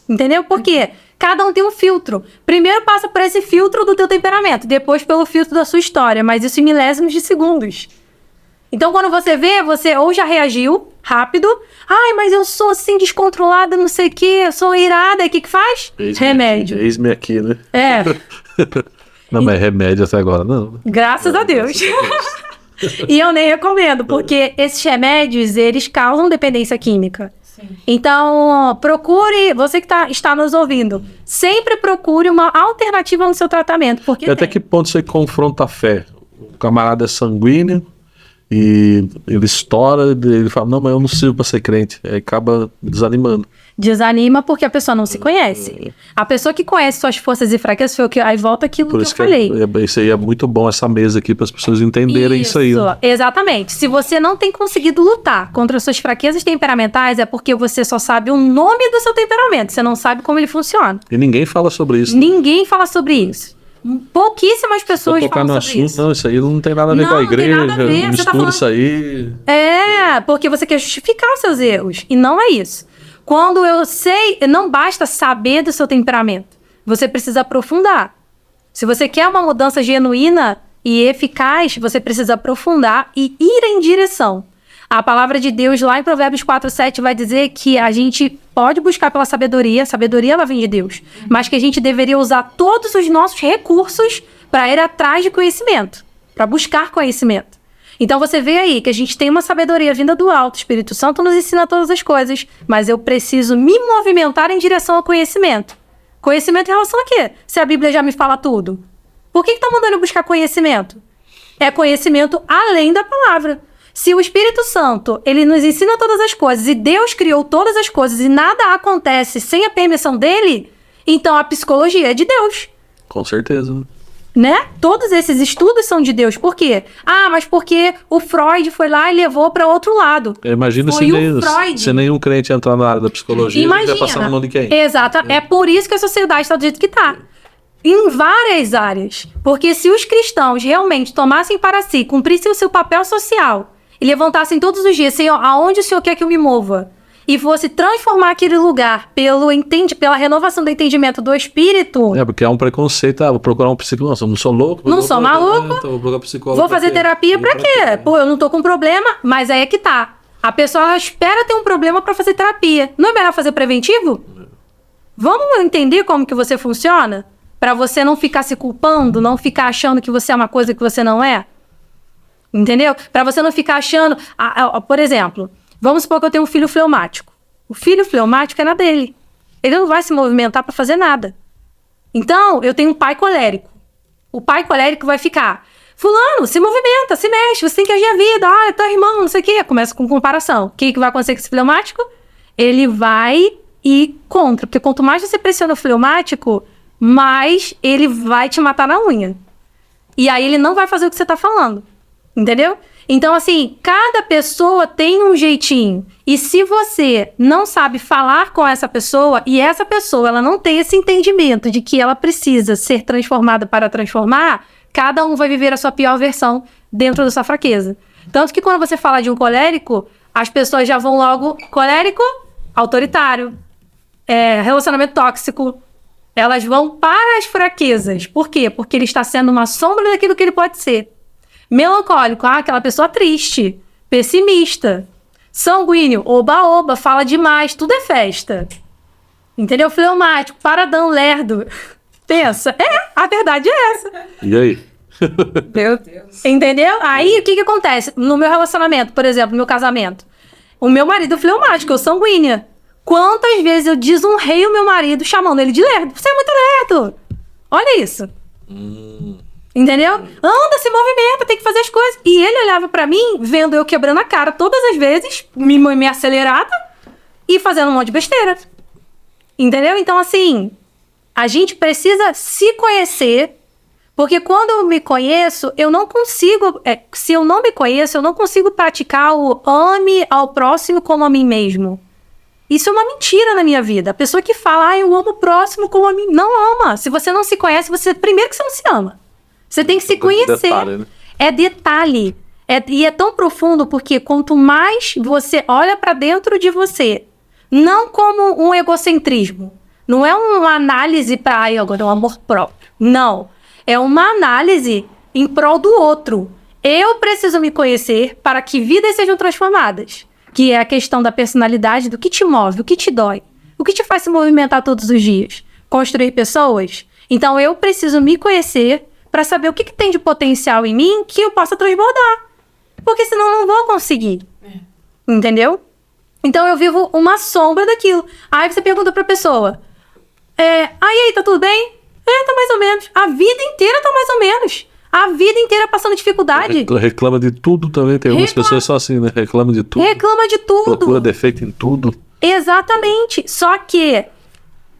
Entendeu? Por quê? Cada um tem um filtro. Primeiro passa por esse filtro do teu temperamento, depois pelo filtro da sua história, mas isso em milésimos de segundos. Então, quando você vê, você ou já reagiu rápido. Mas eu sou assim, descontrolada, não sei o quê, eu sou irada. E o que faz? Remédio. Eis-me aqui, né? Não, mas remédio até agora, não. Graças a Deus. E eu nem recomendo, porque esses remédios, eles causam dependência química. Sim. Então, procure, você que está nos ouvindo, sempre procure uma alternativa no seu tratamento. Porque até que ponto você confronta a fé? O camarada é sanguíneo e ele estoura, ele fala, não, mas eu não sirvo para ser crente. Aí acaba desanimando. Desanima porque a pessoa não se conhece. A pessoa que conhece suas forças e fraquezas, foi o que, aí volta aquilo Por que isso eu falei. Isso aí é muito bom, essa mesa aqui, para as pessoas entenderem isso aí. Né? Exatamente. Se você não tem conseguido lutar contra suas fraquezas temperamentais, é porque você só sabe o nome do seu temperamento, você não sabe como ele funciona. E ninguém fala sobre isso. Ninguém fala sobre isso. Pouquíssimas pessoas tocar falam no sobre assunto, isso. não, isso aí não tem nada a ver Não, com a não tem igreja, nada a ver, você mistura tá falando- isso aí. É, porque você quer justificar os seus erros. E não é isso. Quando eu sei, não basta saber do seu temperamento. Você precisa aprofundar. Se você quer uma mudança genuína e eficaz, você precisa aprofundar e ir em direção. A palavra de Deus lá em Provérbios 4:7 vai dizer que a gente pode buscar pela sabedoria, a sabedoria ela vem de Deus, mas que a gente deveria usar todos os nossos recursos para ir atrás de conhecimento, para buscar conhecimento. Então você vê aí que a gente tem uma sabedoria vinda do alto, o Espírito Santo nos ensina todas as coisas, mas eu preciso me movimentar em direção ao conhecimento. Conhecimento em relação a quê? Se a Bíblia já me fala tudo. Por que tá mandando eu buscar conhecimento? É conhecimento além da palavra. Se o Espírito Santo, ele nos ensina todas as coisas e Deus criou todas as coisas e nada acontece sem a permissão dele, então a psicologia é de Deus. Com certeza. Né? Todos esses estudos são de Deus. Por quê? Ah, mas porque o Freud foi lá e levou para outro lado. Imagina se nenhum crente entrar na área da psicologia e vai passar na mão de quem? Exato. É por isso que a sociedade está do jeito que está. Em várias áreas. Porque se os cristãos realmente tomassem para si, cumprissem o seu papel social e levantassem todos os dias, Senhor, aonde o Senhor quer que eu me mova? E fosse transformar aquele lugar pela renovação do entendimento do Espírito. É, porque há um preconceito. Ah, vou procurar um psicólogo. Nossa, eu não sou louco. Não sou maluco. Então vou procurar psicólogo. Vou fazer terapia pra quê? Pô, eu não tô com problema, mas aí é que tá. A pessoa ela espera ter um problema pra fazer terapia. Não é melhor fazer preventivo? Vamos entender como que você funciona? Pra você não ficar se culpando, não ficar achando que você é uma coisa que você não é. Entendeu? Pra você não ficar achando... por exemplo... Vamos supor que eu tenho um filho fleumático. O filho fleumático é na dele. Ele não vai se movimentar para fazer nada. Então, eu tenho um pai colérico. O pai colérico vai ficar... Fulano, se movimenta, se mexe, você tem que agir a vida. Ah, é teu irmão, não sei o quê. Começa com comparação. O que vai acontecer com esse fleumático? Ele vai ir contra. Porque quanto mais você pressiona o fleumático, mais ele vai te matar na unha. E aí ele não vai fazer o que você tá falando. Entendeu? Então, assim, cada pessoa tem um jeitinho. E se você não sabe falar com essa pessoa, e essa pessoa ela não tem esse entendimento de que ela precisa ser transformada para transformar, cada um vai viver a sua pior versão dentro da sua fraqueza. Tanto que quando você fala de um colérico, as pessoas já vão logo... Colérico, autoritário, relacionamento tóxico. Elas vão para as fraquezas. Por quê? Porque ele está sendo uma sombra daquilo que ele pode ser. Melancólico, aquela pessoa triste, pessimista. Sanguíneo, oba-oba, fala demais, tudo é festa. Entendeu? Fleumático, paradão, lerdo. Pensa, a verdade é essa. E aí? Meu Deus. Entendeu? Aí, o que acontece? No meu relacionamento, por exemplo, no meu casamento. O meu marido é fleumático, eu sanguínea. Quantas vezes eu desonrei o meu marido chamando ele de lerdo? Você é muito lerdo. Olha isso. Entendeu? Anda, se movimenta, tem que fazer as coisas. E ele olhava pra mim, vendo eu quebrando a cara todas as vezes, me acelerada e fazendo um monte de besteira. Entendeu? Então, assim, a gente precisa se conhecer, porque quando eu me conheço, eu não consigo... se eu não me conheço, eu não consigo praticar o ame ao próximo como a mim mesmo. Isso é uma mentira na minha vida. A pessoa que fala, eu amo o próximo como a mim... Não ama. Se você não se conhece, primeiro que você não se ama. Você tem que se conhecer. Detalhe, né? É detalhe. E é tão profundo porque quanto mais você olha para dentro de você, não como um egocentrismo, não é uma análise para agora um amor próprio. Não. É uma análise em prol do outro. Eu preciso me conhecer para que vidas sejam transformadas. Que é a questão da personalidade, do que te move, o que te dói, o que te faz se movimentar todos os dias. Construir pessoas. Então eu preciso me conhecer para saber o que tem de potencial em mim que eu possa transbordar. Porque senão eu não vou conseguir. Entendeu? Então eu vivo uma sombra daquilo. Aí você pergunta pra pessoa, aí, tá tudo bem? Tá mais ou menos. A vida inteira tá mais ou menos. A vida inteira passando dificuldade. Reclama de tudo também. Tem algumas pessoas só assim, né? Reclama de tudo. Reclama de tudo. Procura defeito em tudo. Exatamente. Só que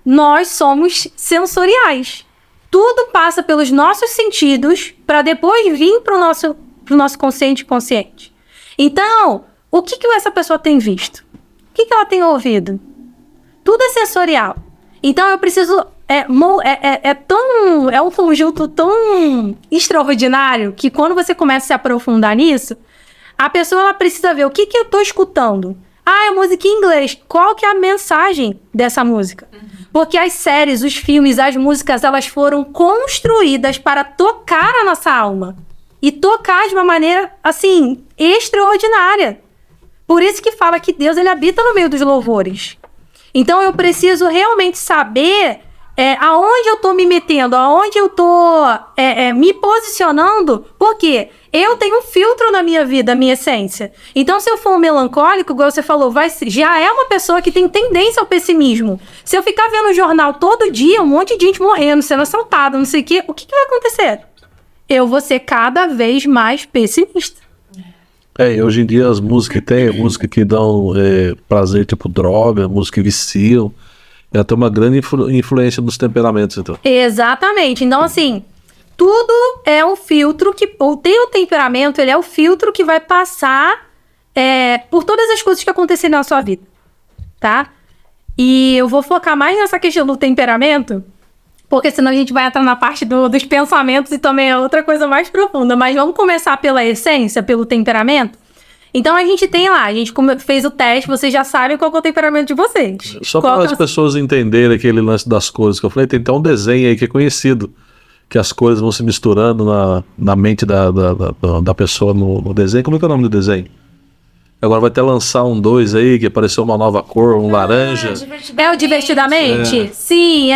nós somos sensoriais. Tudo passa pelos nossos sentidos para depois vir pro nosso consciente e consciente. Então, o que essa pessoa tem visto? O que ela tem ouvido? Tudo é sensorial. Então, eu preciso... É um conjunto tão extraordinário que quando você começa a se aprofundar nisso, a pessoa ela precisa ver o que eu estou escutando. Ah, é música em inglês. Qual que é a mensagem dessa música? Porque as séries, os filmes, as músicas, elas foram construídas para tocar a nossa alma. E tocar de uma maneira, assim, extraordinária. Por isso que fala que Deus, ele habita no meio dos louvores. Então, eu preciso realmente saber aonde eu estou me metendo, aonde eu estou me posicionando, porque eu tenho um filtro na minha vida, a minha essência. Então, se eu for um melancólico, igual você falou, já é uma pessoa que tem tendência ao pessimismo. Se eu ficar vendo o jornal todo dia, um monte de gente morrendo, sendo assaltada, não sei o quê, o que vai acontecer? Eu vou ser cada vez mais pessimista. Hoje em dia as músicas tem música que dão prazer, tipo droga, música que viciam. Ela tem uma grande influência nos temperamentos, então. Exatamente. Então, assim, tudo é um filtro que... O teu temperamento, ele é o filtro que vai passar por todas as coisas que acontecerem na sua vida, tá? E eu vou focar mais nessa questão do temperamento, porque senão a gente vai entrar na parte dos pensamentos e também é outra coisa mais profunda. Mas vamos começar pela essência, pelo temperamento. Então, a gente tem lá, a gente fez o teste, vocês já sabem qual é o temperamento de vocês. Só para as pessoas entenderem aquele lance das cores que eu falei, tem até um desenho aí que é conhecido, que as cores vão se misturando na mente da pessoa no desenho. Como é que é o nome do desenho? Agora vai até lançar um 2 aí, que apareceu uma nova cor, um laranja. É o Divertidamente? Sim,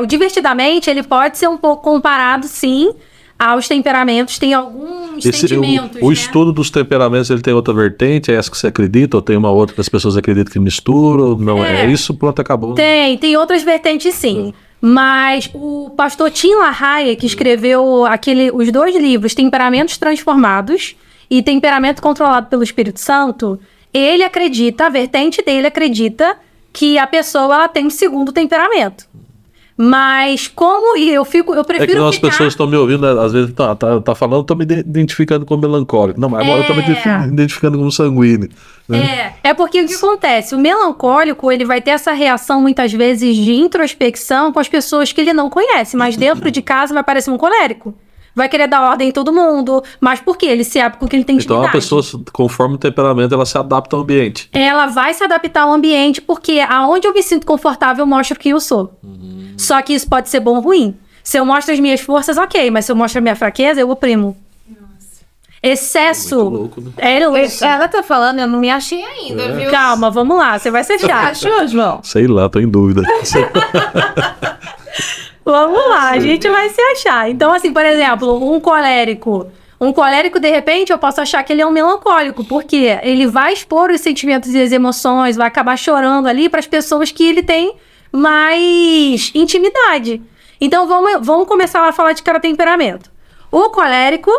o Divertidamente, ele pode ser um pouco comparado, sim, aos temperamentos. Tem alguns sentimentos, o estudo dos temperamentos, ele tem outra vertente, é essa que você acredita, ou tem uma outra que as pessoas acreditam que misturam, não é isso, pronto, acabou. Tem outras vertentes, sim. Mas o pastor Tim LaHaye, que escreveu os 2 livros, Temperamentos Transformados e Temperamento Controlado pelo Espírito Santo, ele acredita, a vertente dele acredita que a pessoa ela tem um segundo temperamento. Mas como eu prefiro que as pessoas estão me ouvindo, às vezes tá falando, tô me identificando como melancólico. Não, mas agora eu tô me identificando como sanguíneo. Né? É porque o que acontece? O melancólico, ele vai ter essa reação, muitas vezes, de introspecção com as pessoas que ele não conhece. Mas dentro de casa vai parecer um colérico. Vai querer dar ordem em todo mundo. Mas por quê? Ele se abre porque ele tem intimidade. Então a pessoa, conforme o temperamento, ela se adapta ao ambiente. Ela vai se adaptar ao ambiente porque aonde eu me sinto confortável, eu mostro quem eu sou. Só que isso pode ser bom ou ruim. Se eu mostro as minhas forças, ok. Mas se eu mostro a minha fraqueza, eu oprimo. Nossa. Excesso. É muito louco, né? Ela tá falando, eu não me achei ainda, viu? Calma, vamos lá. Você vai ser chato. Achou, João? Sei lá, tô em dúvida. Vamos lá, a gente vai se achar. Então, assim, por exemplo, um colérico, de repente, eu posso achar que ele é um melancólico, porque ele vai expor os sentimentos e as emoções, vai acabar chorando ali para as pessoas que ele tem mais intimidade. Então, vamos começar a falar de cada temperamento. O colérico,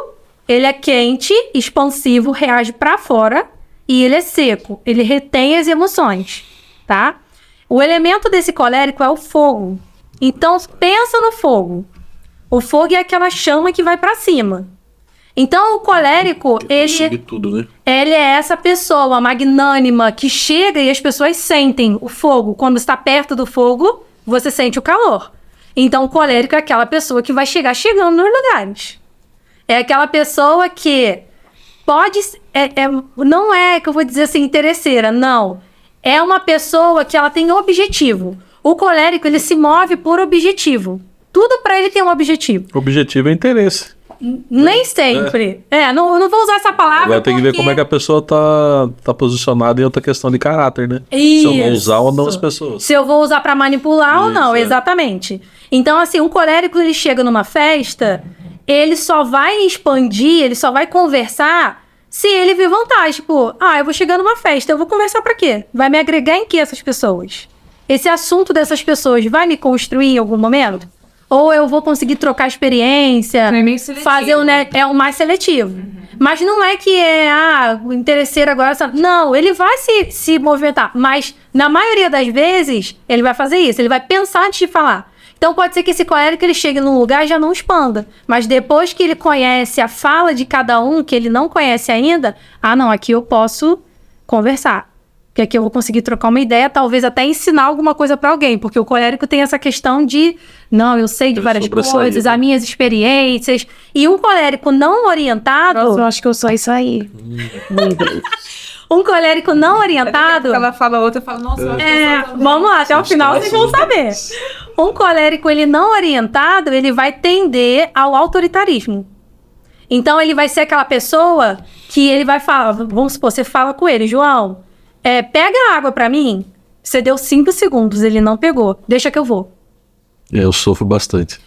ele é quente, expansivo, reage para fora, e ele é seco, ele retém as emoções, tá? O elemento desse colérico é o fogo. Então, pensa no fogo. O fogo é aquela chama que vai para cima. Então, o colérico, ele é essa pessoa magnânima que chega e as pessoas sentem o fogo. Quando está perto do fogo, você sente o calor. Então, o colérico é aquela pessoa que vai chegando nos lugares. É aquela pessoa que não é que eu vou dizer assim, interesseira, não. É uma pessoa que ela tem objetivo. O colérico, ele se move por objetivo. Tudo para ele tem um objetivo. O objetivo é interesse. Nem sempre. Não vou usar essa palavra. Agora tem que ver como é que a pessoa tá posicionada em outra questão de caráter, né? Isso. Se eu vou usar ou não as pessoas. Se eu vou usar para manipular ou não, exatamente. Então, assim, um colérico, ele chega numa festa, ele só vai expandir, ele só vai conversar se ele vir vantagem. Tipo, eu vou chegar numa festa, eu vou conversar para quê? Vai me agregar em que essas pessoas? Esse assunto dessas pessoas vai me construir em algum momento? ou eu vou conseguir trocar experiência, É meio seletivo. fazer o mais seletivo. Mas não é que o interesseiro agora... Não, ele vai se movimentar, mas na maioria das vezes ele vai fazer isso, ele vai pensar antes de falar. Então pode ser que esse colérico ele chegue num lugar e já não expanda, mas depois que ele conhece a fala de cada um, que ele não conhece ainda, não, aqui eu posso conversar. Porque aqui eu vou conseguir trocar uma ideia, talvez até ensinar alguma coisa para alguém, porque o colérico tem essa questão de, não, eu sei de várias coisas, as minhas experiências. E um colérico não orientado... Nossa, eu acho que eu sou isso aí. Um colérico não orientado... Ela fala outra, eu falo, nossa, eu acho que eu sou vamos lá, até o final vocês vão saber. Um colérico, ele não orientado, ele vai tender ao autoritarismo. Então, ele vai ser aquela pessoa que ele vai falar, vamos supor, você fala com ele, João, pega a água pra mim, você deu 5 segundos, ele não pegou, deixa que eu vou. Eu sofro bastante.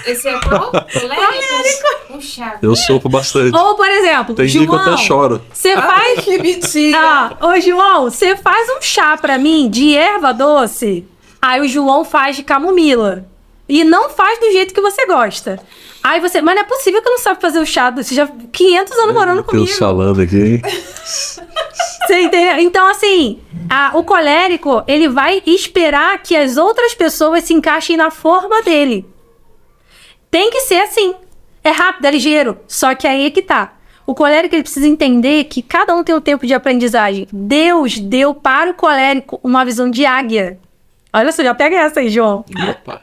Esse é qual? Colérico? Um chá. Eu sofro bastante. Ou, por exemplo, Tem dia que eu até choro. Você faz... Que mentira. Ô, João, você faz um chá pra mim de erva doce, aí o João faz de camomila. E não faz do jeito que você gosta. Aí você... Mas não é possível que eu não sabe fazer o chá. Você já 500 anos morando Tem um comigo. salame aqui, hein? Você entendeu? Então, assim, o colérico, ele vai esperar que as outras pessoas se encaixem na forma dele. Tem que ser assim. É rápido, é ligeiro. Só que aí é que tá. O colérico, ele precisa entender que cada um tem um tempo de aprendizagem. Deus deu para o colérico uma visão de águia. Olha só, já pega essa aí, João. Opa.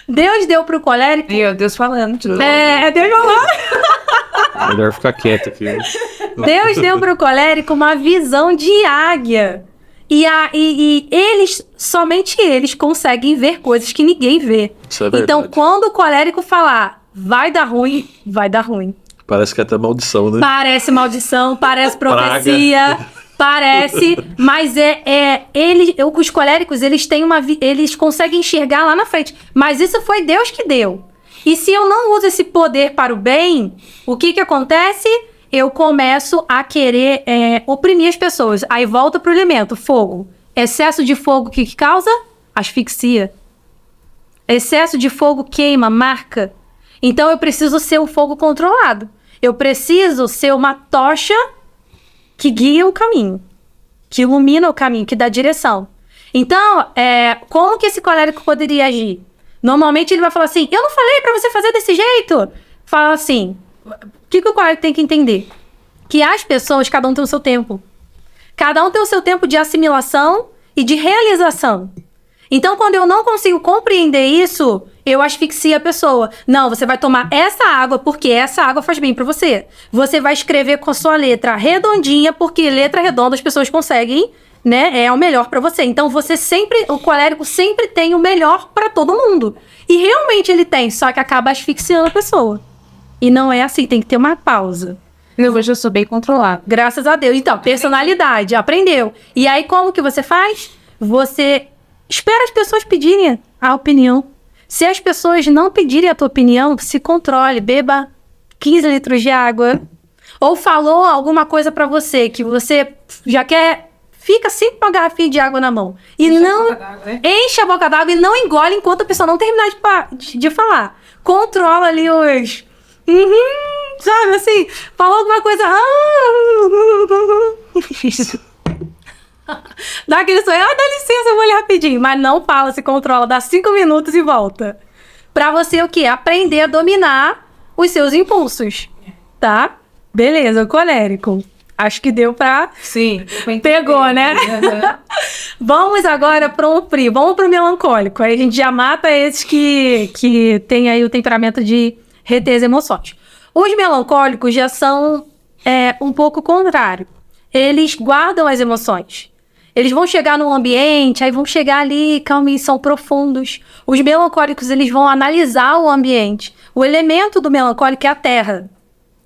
Deus deu pro colérico... Meu Deus falando. Deus falando. Melhor ficar quieto aqui. Né? Deus deu pro colérico uma visão de águia. E eles, somente eles, conseguem ver coisas que ninguém vê. Isso é verdade. Então, quando o colérico falar, vai dar ruim, vai dar ruim. Parece que é até maldição, né? Parece maldição, parece profecia, parece, mas os coléricos, eles têm eles conseguem enxergar lá na frente. Mas isso foi Deus que deu. E se eu não uso esse poder para o bem, o que acontece? Eu começo a querer oprimir as pessoas. Aí volta pro elemento, fogo. Excesso de fogo, o que causa? Asfixia. Excesso de fogo queima, marca. Então eu preciso ser um fogo controlado. Eu preciso ser uma tocha que guia o caminho, que ilumina o caminho, que dá direção. Então, como que esse colérico poderia agir? Normalmente ele vai falar assim, eu não falei pra você fazer desse jeito. Fala assim, o que o colérico tem que entender? Que as pessoas, cada um tem o seu tempo. Cada um tem o seu tempo de assimilação e de realização. Então, quando eu não consigo compreender isso, eu asfixio a pessoa. Não, você vai tomar essa água porque essa água faz bem pra você. Você vai escrever com a sua letra redondinha porque letra redonda as pessoas conseguem, né? É o melhor pra você. Então, o colérico sempre tem o melhor pra todo mundo. E realmente ele tem, só que acaba asfixiando a pessoa. E não é assim, tem que ter uma pausa. Hoje eu sou bem controlado. Graças a Deus. Então, personalidade, aprendeu. E aí, como que você faz? Você espera as pessoas pedirem a opinião. Se as pessoas não pedirem a tua opinião, se controle, beba 15 litros de água. Ou falou alguma coisa pra você, que você já quer... Fica sempre com uma garrafinha de água na mão. E enche a boca d'água e não engole enquanto a pessoa não terminar de falar. Controla ali os... sabe assim? Falou alguma coisa... Dá aquele sonho, dá licença, eu vou ali rapidinho. Mas não fala, se controla, dá 5 minutos e volta. Pra você o quê? Aprender a dominar os seus impulsos. Tá? Beleza, o colérico. Acho que deu pra... Sim. Pegou, né? Uhum. Vamos agora vamos pro melancólico. Aí a gente já mata esses que tem aí o temperamento de reter as emoções. Os melancólicos já são um pouco contrário. Eles guardam as emoções. Eles vão chegar num ambiente, aí vão chegar ali, calminhos, são profundos. Os melancólicos, eles vão analisar o ambiente. O elemento do melancólico é a terra.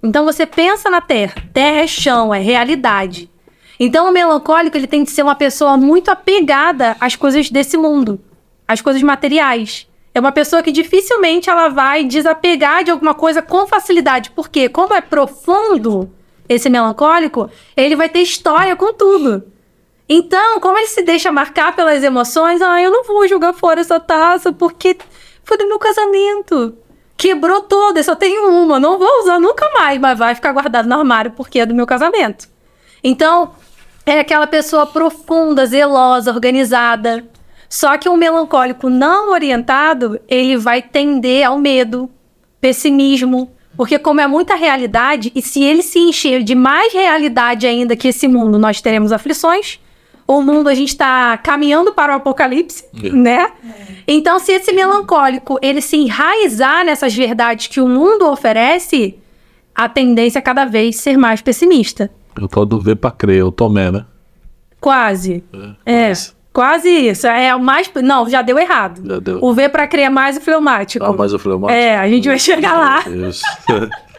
Então, você pensa na terra. Terra é chão, é realidade. Então, o melancólico, ele tem que ser uma pessoa muito apegada às coisas desse mundo. Às coisas materiais. É uma pessoa que dificilmente ela vai desapegar de alguma coisa com facilidade. Porque, como é profundo esse melancólico, ele vai ter história com tudo. Então, como ele se deixa marcar pelas emoções, eu não vou jogar fora essa taça porque Foi do meu casamento. Quebrou toda, eu só tenho uma. Não vou usar nunca mais, mas vai ficar guardado no armário porque é do meu casamento. Então, é aquela pessoa profunda, zelosa, organizada. Só que um melancólico não orientado, ele vai tender ao medo, pessimismo. Porque como é muita realidade, e se ele se encher de mais realidade ainda que esse mundo, nós teremos aflições. O mundo, a gente está caminhando para o apocalipse, né? Então, se esse melancólico, ele se enraizar nessas verdades que o mundo oferece, a tendência é cada vez ser mais pessimista. Eu tô do ver pra crer, o Tomé, né? Quase. Quase isso. É o mais... Não, já deu errado. Já deu. O ver para crer é mais o fleumático. Ah, mais o fleumático? A gente vai chegar lá. Isso.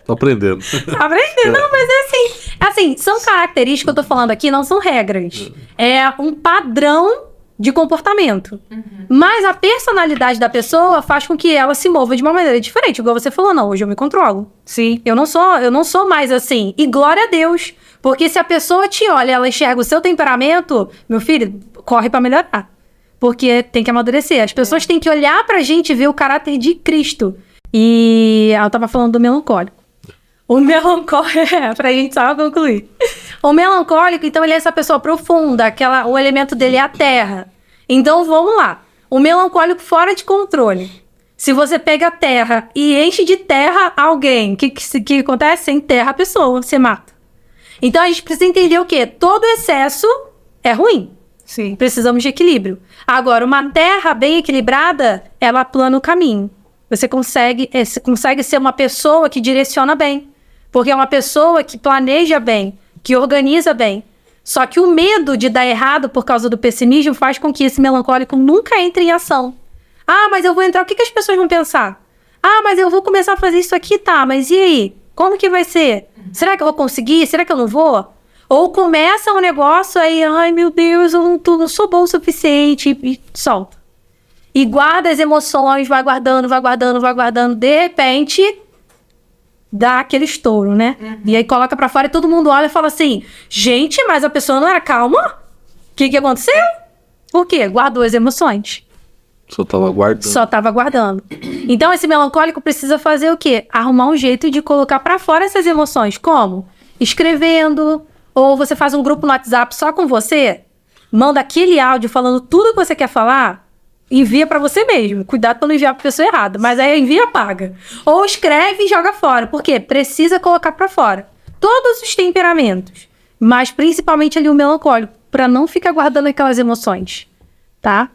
Tô aprendendo. Aprendendo, não, mas é assim, são características que eu tô falando aqui, não são regras. É um padrão de comportamento. Mas a personalidade da pessoa faz com que ela se mova de uma maneira diferente. Igual você falou, não, hoje eu me controlo. Sim. Eu não sou mais assim. E glória a Deus. Porque se a pessoa te olha, ela enxerga o seu temperamento, meu filho, corre pra melhorar. Porque tem que amadurecer. As pessoas têm que olhar pra gente e ver o caráter de Cristo. E eu tava falando do melancólico. O melancólico, pra gente só concluir. O melancólico, então, ele é essa pessoa profunda, o elemento dele é a terra. Então, vamos lá. O melancólico fora de controle. Se você pega a terra e enche de terra alguém, o que acontece? Você enterra a pessoa, você mata. Então, a gente precisa entender o quê? Todo excesso é ruim. Sim. Precisamos de equilíbrio. Agora, uma terra bem equilibrada, ela plana o caminho. Você consegue ser uma pessoa que direciona bem. Porque é uma pessoa que planeja bem, que organiza bem. Só que o medo de dar errado por causa do pessimismo faz com que esse melancólico nunca entre em ação. Ah, mas eu vou entrar, o que as pessoas vão pensar? Ah, mas eu vou começar a fazer isso aqui, tá, mas e aí? Como que vai ser? Será que eu vou conseguir? Será que eu não vou? Ou começa um negócio aí, ai meu Deus, eu não sou bom o suficiente, e solta. E guarda as emoções, vai guardando, de repente... dá aquele estouro, né? E aí coloca pra fora e todo mundo olha e fala assim, gente, mas a pessoa não era calma? O que aconteceu? Por quê? Guardou as emoções. Só tava guardando. Então, esse melancólico precisa fazer o quê? Arrumar um jeito de colocar pra fora essas emoções. Como? Escrevendo. Ou você faz um grupo no WhatsApp só com você, manda aquele áudio falando tudo que você quer falar, envia pra você mesmo. Cuidado pra não enviar pra pessoa errada. Mas aí envia, paga. Ou escreve e joga fora. Por quê? Precisa colocar pra fora. Todos os temperamentos. Mas principalmente ali o melancólico. Pra não ficar guardando aquelas emoções. Tá?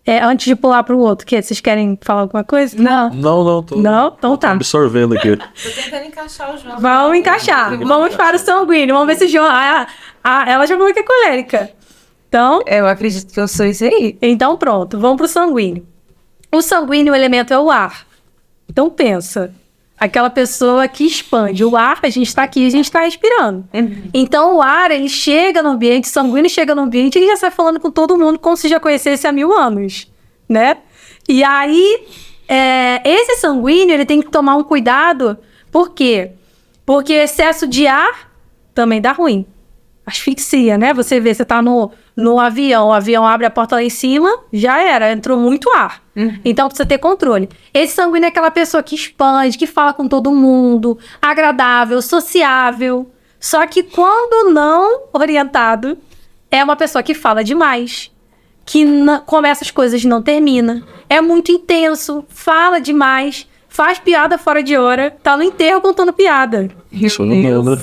Antes de pular pro outro. Vocês querem falar alguma coisa? Não. Não. Não? Então tá. Absorvendo aqui. Tô tentando encaixar o João. Vamos encaixar. Vamos para o sanguíneo. Vamos ver se o João... ela já falou que é colérica. Então... eu acredito que eu sou isso aí. Então pronto, vamos pro sanguíneo. O sanguíneo, o elemento é o ar. Então pensa, aquela pessoa que expande. O ar, a gente está aqui, a gente está respirando. Então o ar, ele chega no ambiente, o sanguíneo chega no ambiente, ele já sai falando com todo mundo como se já conhecesse há 1000 anos, né? E aí, esse sanguíneo, ele tem que tomar um cuidado. Por quê? Porque excesso de ar também dá ruim. Asfixia, né? Você vê, você tá no avião, o avião abre a porta lá em cima, já era, entrou muito ar. Então precisa ter controle. Esse sanguíneo é aquela pessoa que expande, que fala com todo mundo, agradável, sociável. Só que quando não orientado, é uma pessoa que fala demais, que começa as coisas e não termina, é muito intenso, fala demais, faz piada fora de hora, tá no enterro contando piada. Isso não, né?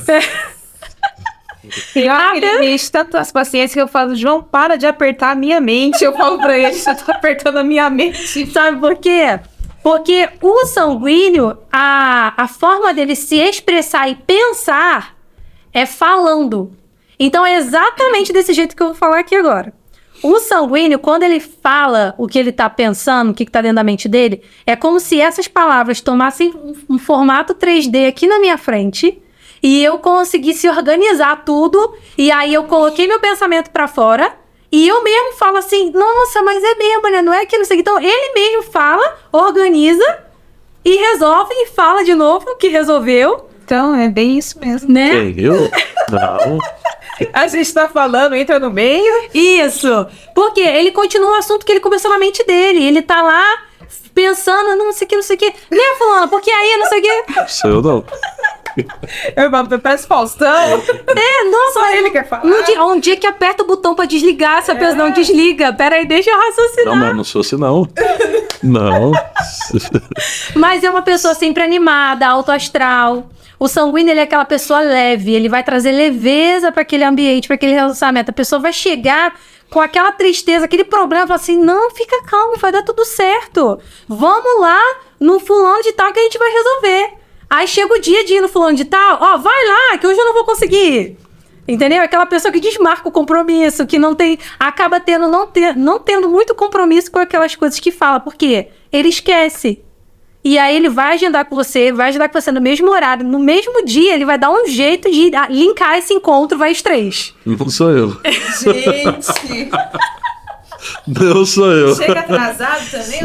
Tem uma revista, as pacientes que eu falo, João, para de apertar a minha mente. Eu falo pra ele, você tá apertando a minha mente. Sabe por quê? Porque o sanguíneo, a forma dele se expressar e pensar é falando. Então é exatamente desse jeito que eu vou falar aqui agora. O sanguíneo, quando ele fala o que ele tá pensando, o que tá dentro da mente dele, é como se essas palavras tomassem um formato 3D aqui na minha frente e eu conseguisse organizar tudo, e aí eu coloquei meu pensamento pra fora, e eu mesmo falo assim, nossa, mas é mesmo, né? Não é que não sei. Então ele mesmo fala, organiza, e resolve, e fala de novo o que resolveu. Então é bem isso mesmo. Né? Quem? Eu? Não. A gente tá falando, entra no meio. Isso. Porque ele continua o assunto que ele começou na mente dele. Ele tá lá pensando, não sei o que. Né, fulano? Porque aí, não sei o que. Sou eu não. Eu peço Faustão. Nossa. Só ele quer falar. Um dia que aperta o botão pra desligar, essa pessoa não desliga. Pera aí, deixa eu raciocinar. Não, mas não sou assim, não. Não. Mas é uma pessoa sempre animada, alto astral. O sanguíneo, ele é aquela pessoa leve. Ele vai trazer leveza para aquele ambiente, para aquele relacionamento. A pessoa vai chegar com aquela tristeza, aquele problema, fala assim, não, fica calmo, vai dar tudo certo. Vamos lá no fulano de tal que a gente vai resolver. Aí chega o dia de ir no fulano de tal, vai lá, que hoje eu não vou conseguir. Entendeu? Aquela pessoa que desmarca o compromisso, que não tem, acaba não tendo muito compromisso com aquelas coisas que fala. Por quê? Ele esquece. E aí ele vai agendar com você no mesmo horário, no mesmo dia, ele vai dar um jeito de linkar esse encontro, vai os 3. Não sou eu. Gente. Não sou eu. Chega atrasado também?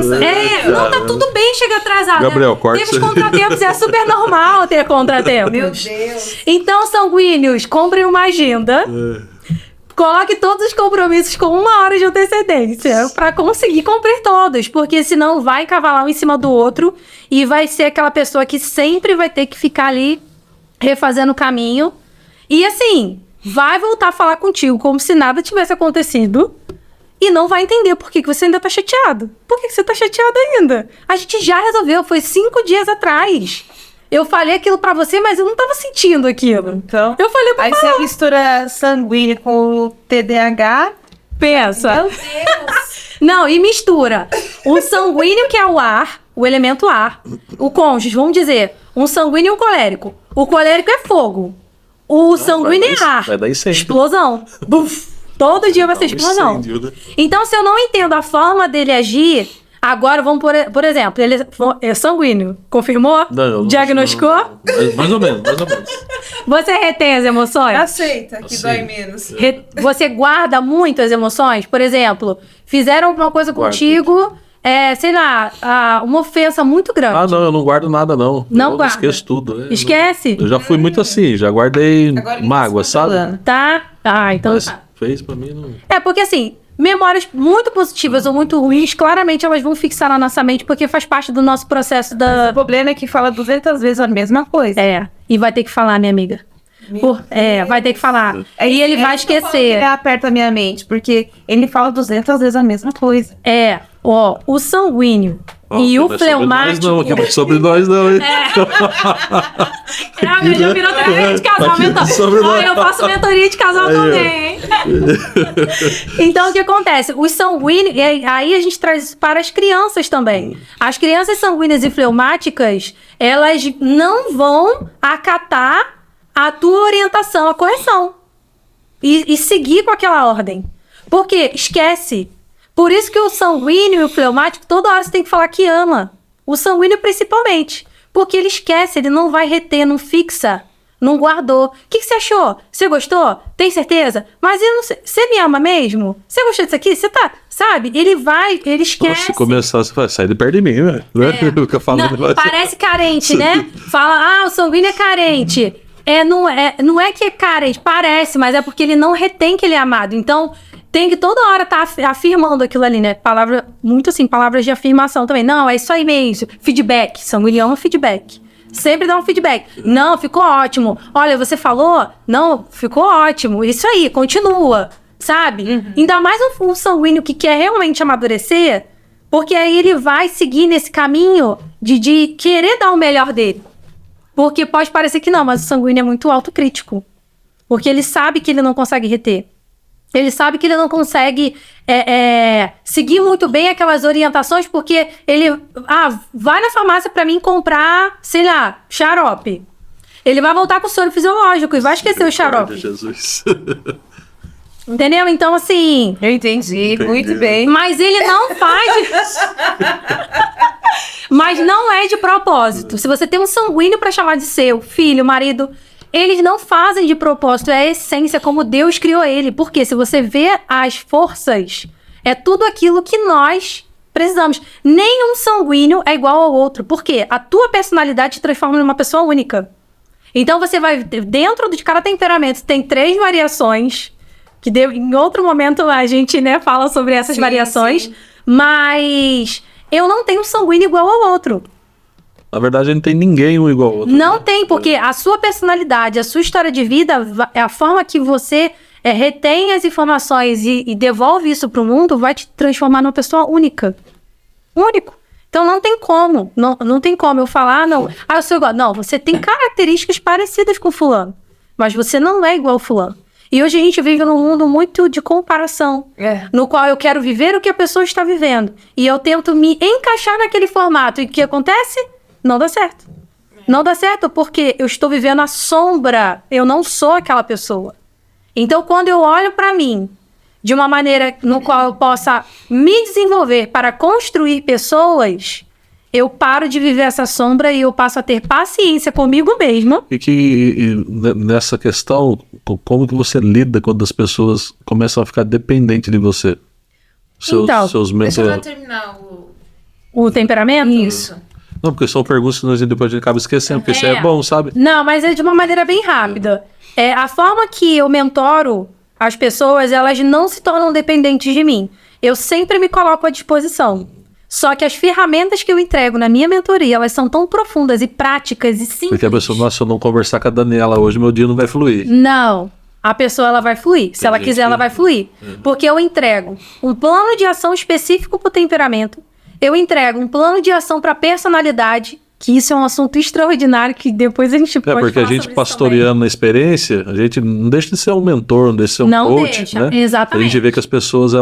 Não, tá tudo bem chegar atrasado. Gabriel, corta Temos isso aí. contratempos, é super normal ter contratempos. Meu Deus. Então, sanguíneos, comprem uma agenda. Coloque todos os compromissos com 1 hora de antecedência para conseguir cumprir todos, porque senão vai encavalar um em cima do outro e vai ser aquela pessoa que sempre vai ter que ficar ali refazendo o caminho. E assim, vai voltar a falar contigo como se nada tivesse acontecido e não vai entender por que você ainda tá chateado. Por que você tá chateado ainda? A gente já resolveu, foi 5 dias atrás. Eu falei aquilo pra você, mas eu não tava sentindo aquilo. Então, Eu falei pra aí falar. você mistura sanguíneo com o TDAH. Pensa. Meu Deus. Não, e mistura. Um sanguíneo, que é o ar, o elemento ar. O cônjuge, vamos dizer, um sanguíneo e um colérico. O colérico é fogo. O sanguíneo é ar. Vai dar incêndio. Explosão. Buf. Todo dia vai ser explosão. Incêndio, né? Então, se eu não entendo a forma dele agir, agora vamos por exemplo, ele é sanguíneo. Confirmou? Não, Diagnosticou? Mais ou menos. Você retém as emoções? Aceita, que Assim. dói menos. Você guarda muito as emoções? Por exemplo, fizeram alguma coisa Guardo. contigo, sei lá, uma ofensa muito grande. Ah, não, eu não guardo nada, não. Não Eu guarda? esqueço tudo. né? Esquece? Eu já fui muito assim, já guardei Agora que mágoa, você tá sabe? falando. Tá? Ah, então Mas tá. fez pra mim, não... Porque assim, memórias muito positivas ou muito ruins, claramente elas vão fixar na nossa mente, porque faz parte do nosso processo O problema é que fala 200 vezes a mesma coisa. E vai ter que falar, minha amiga. Vai ter que falar. E ele vai esquecer. Ele aperta a minha mente, porque ele fala 200 vezes a mesma coisa. O sanguíneo Ó, e o não é fleumático. Sobre nós não, hein? Já virou terapia de casal, mentor. Sobre nós. Eu faço mentoria de casal Aí, ó. também, hein? Então, o que acontece? Os sanguíneos, e aí a gente traz isso para as crianças também. As crianças sanguíneas e fleumáticas, elas não vão acatar a tua orientação, a correção. E seguir com aquela ordem. Porque esquece. Por isso que o sanguíneo e o fleumático, toda hora você tem que falar que ama. O sanguíneo principalmente. Porque ele esquece, ele não vai reter, não fixa, não guardou. O que você achou? Você gostou? Tem certeza? Mas eu não sei. Você me ama mesmo? Você gostou disso aqui? Você tá... Sabe? Ele esquece. Se começar, você vai sair de perto de mim, velho. Fica falando. Não, parece carente, né? Fala, o sanguíneo é carente. Não é que é carente, parece, mas é porque ele não retém que ele é amado. Então, tem que toda hora estar afirmando aquilo ali, né? Palavras de afirmação também. Não, é isso aí mesmo. Feedback. Sanguíneo ama feedback. Sempre dá um feedback. Não, ficou ótimo. Olha, você falou? Não, ficou ótimo. Isso aí, continua. Sabe? Ainda mais um sanguíneo que quer realmente amadurecer, porque aí ele vai seguir nesse caminho de querer dar o melhor dele. Porque pode parecer que não, mas o sanguíneo é muito autocrítico. Porque ele sabe que ele não consegue reter. Ele sabe que ele não consegue seguir muito bem aquelas orientações, porque ele... vai na farmácia pra mim comprar, sei lá, xarope. Ele vai voltar com o soro fisiológico e vai esquecer o xarope. Jesus. Entendeu? Então, assim... Eu entendi. Muito bem. Mas ele não faz... Mas não é de propósito. Se você tem um sanguíneo pra chamar de seu filho, marido... Eles não fazem de propósito, é a essência como Deus criou ele. Porque se você vê as forças, é tudo aquilo que nós precisamos. Nenhum sanguíneo é igual ao outro. Por quê? A tua personalidade te transforma numa pessoa única. Então você vai, dentro de cada temperamento, tem 3 variações, em outro momento a gente, né, fala sobre essas variações, mas eu não tenho sanguíneo igual ao outro. Na verdade, não tem ninguém um igual ao outro. Não tem, porque a sua personalidade, a sua história de vida, a forma que você retém as informações e devolve isso para o mundo, vai te transformar numa pessoa única. Único. Então não tem como. Não tem como eu falar, não. Eu sou igual. Não, você tem características parecidas com fulano. Mas você não é igual ao fulano. E hoje a gente vive num mundo muito de comparação. No qual eu quero viver o que a pessoa está vivendo. E eu tento me encaixar naquele formato. E o que acontece? Não dá certo. Não dá certo porque eu estou vivendo a sombra. Eu não sou aquela pessoa. Então, quando eu olho para mim de uma maneira no qual eu possa me desenvolver para construir pessoas, eu paro de viver essa sombra e eu passo a ter paciência comigo mesma. E nessa questão, como que você lida quando as pessoas começam a ficar dependentes de você? Seus Deixa eu terminar o temperamento? Isso. Não, porque são perguntas que depois a gente acaba esquecendo, porque isso aí é bom, sabe? Não, mas é de uma maneira bem rápida. A forma que eu mentoro as pessoas, elas não se tornam dependentes de mim. Eu sempre me coloco à disposição. Só que as ferramentas que eu entrego na minha mentoria, elas são tão profundas e práticas e simples. Porque a pessoa, nossa, se eu não conversar com a Daniela hoje, meu dia não vai fluir. Não. A pessoa, ela vai fluir. Se ela quiser, ela vai fluir. Porque eu entrego um plano de ação específico para o temperamento. Eu entrego um plano de ação para a personalidade, que isso é um assunto extraordinário que depois a gente pode porque a gente pastoreando na experiência, a gente não deixa de ser um mentor, não deixa de ser um coach, né? Exatamente. A gente vê que as pessoas,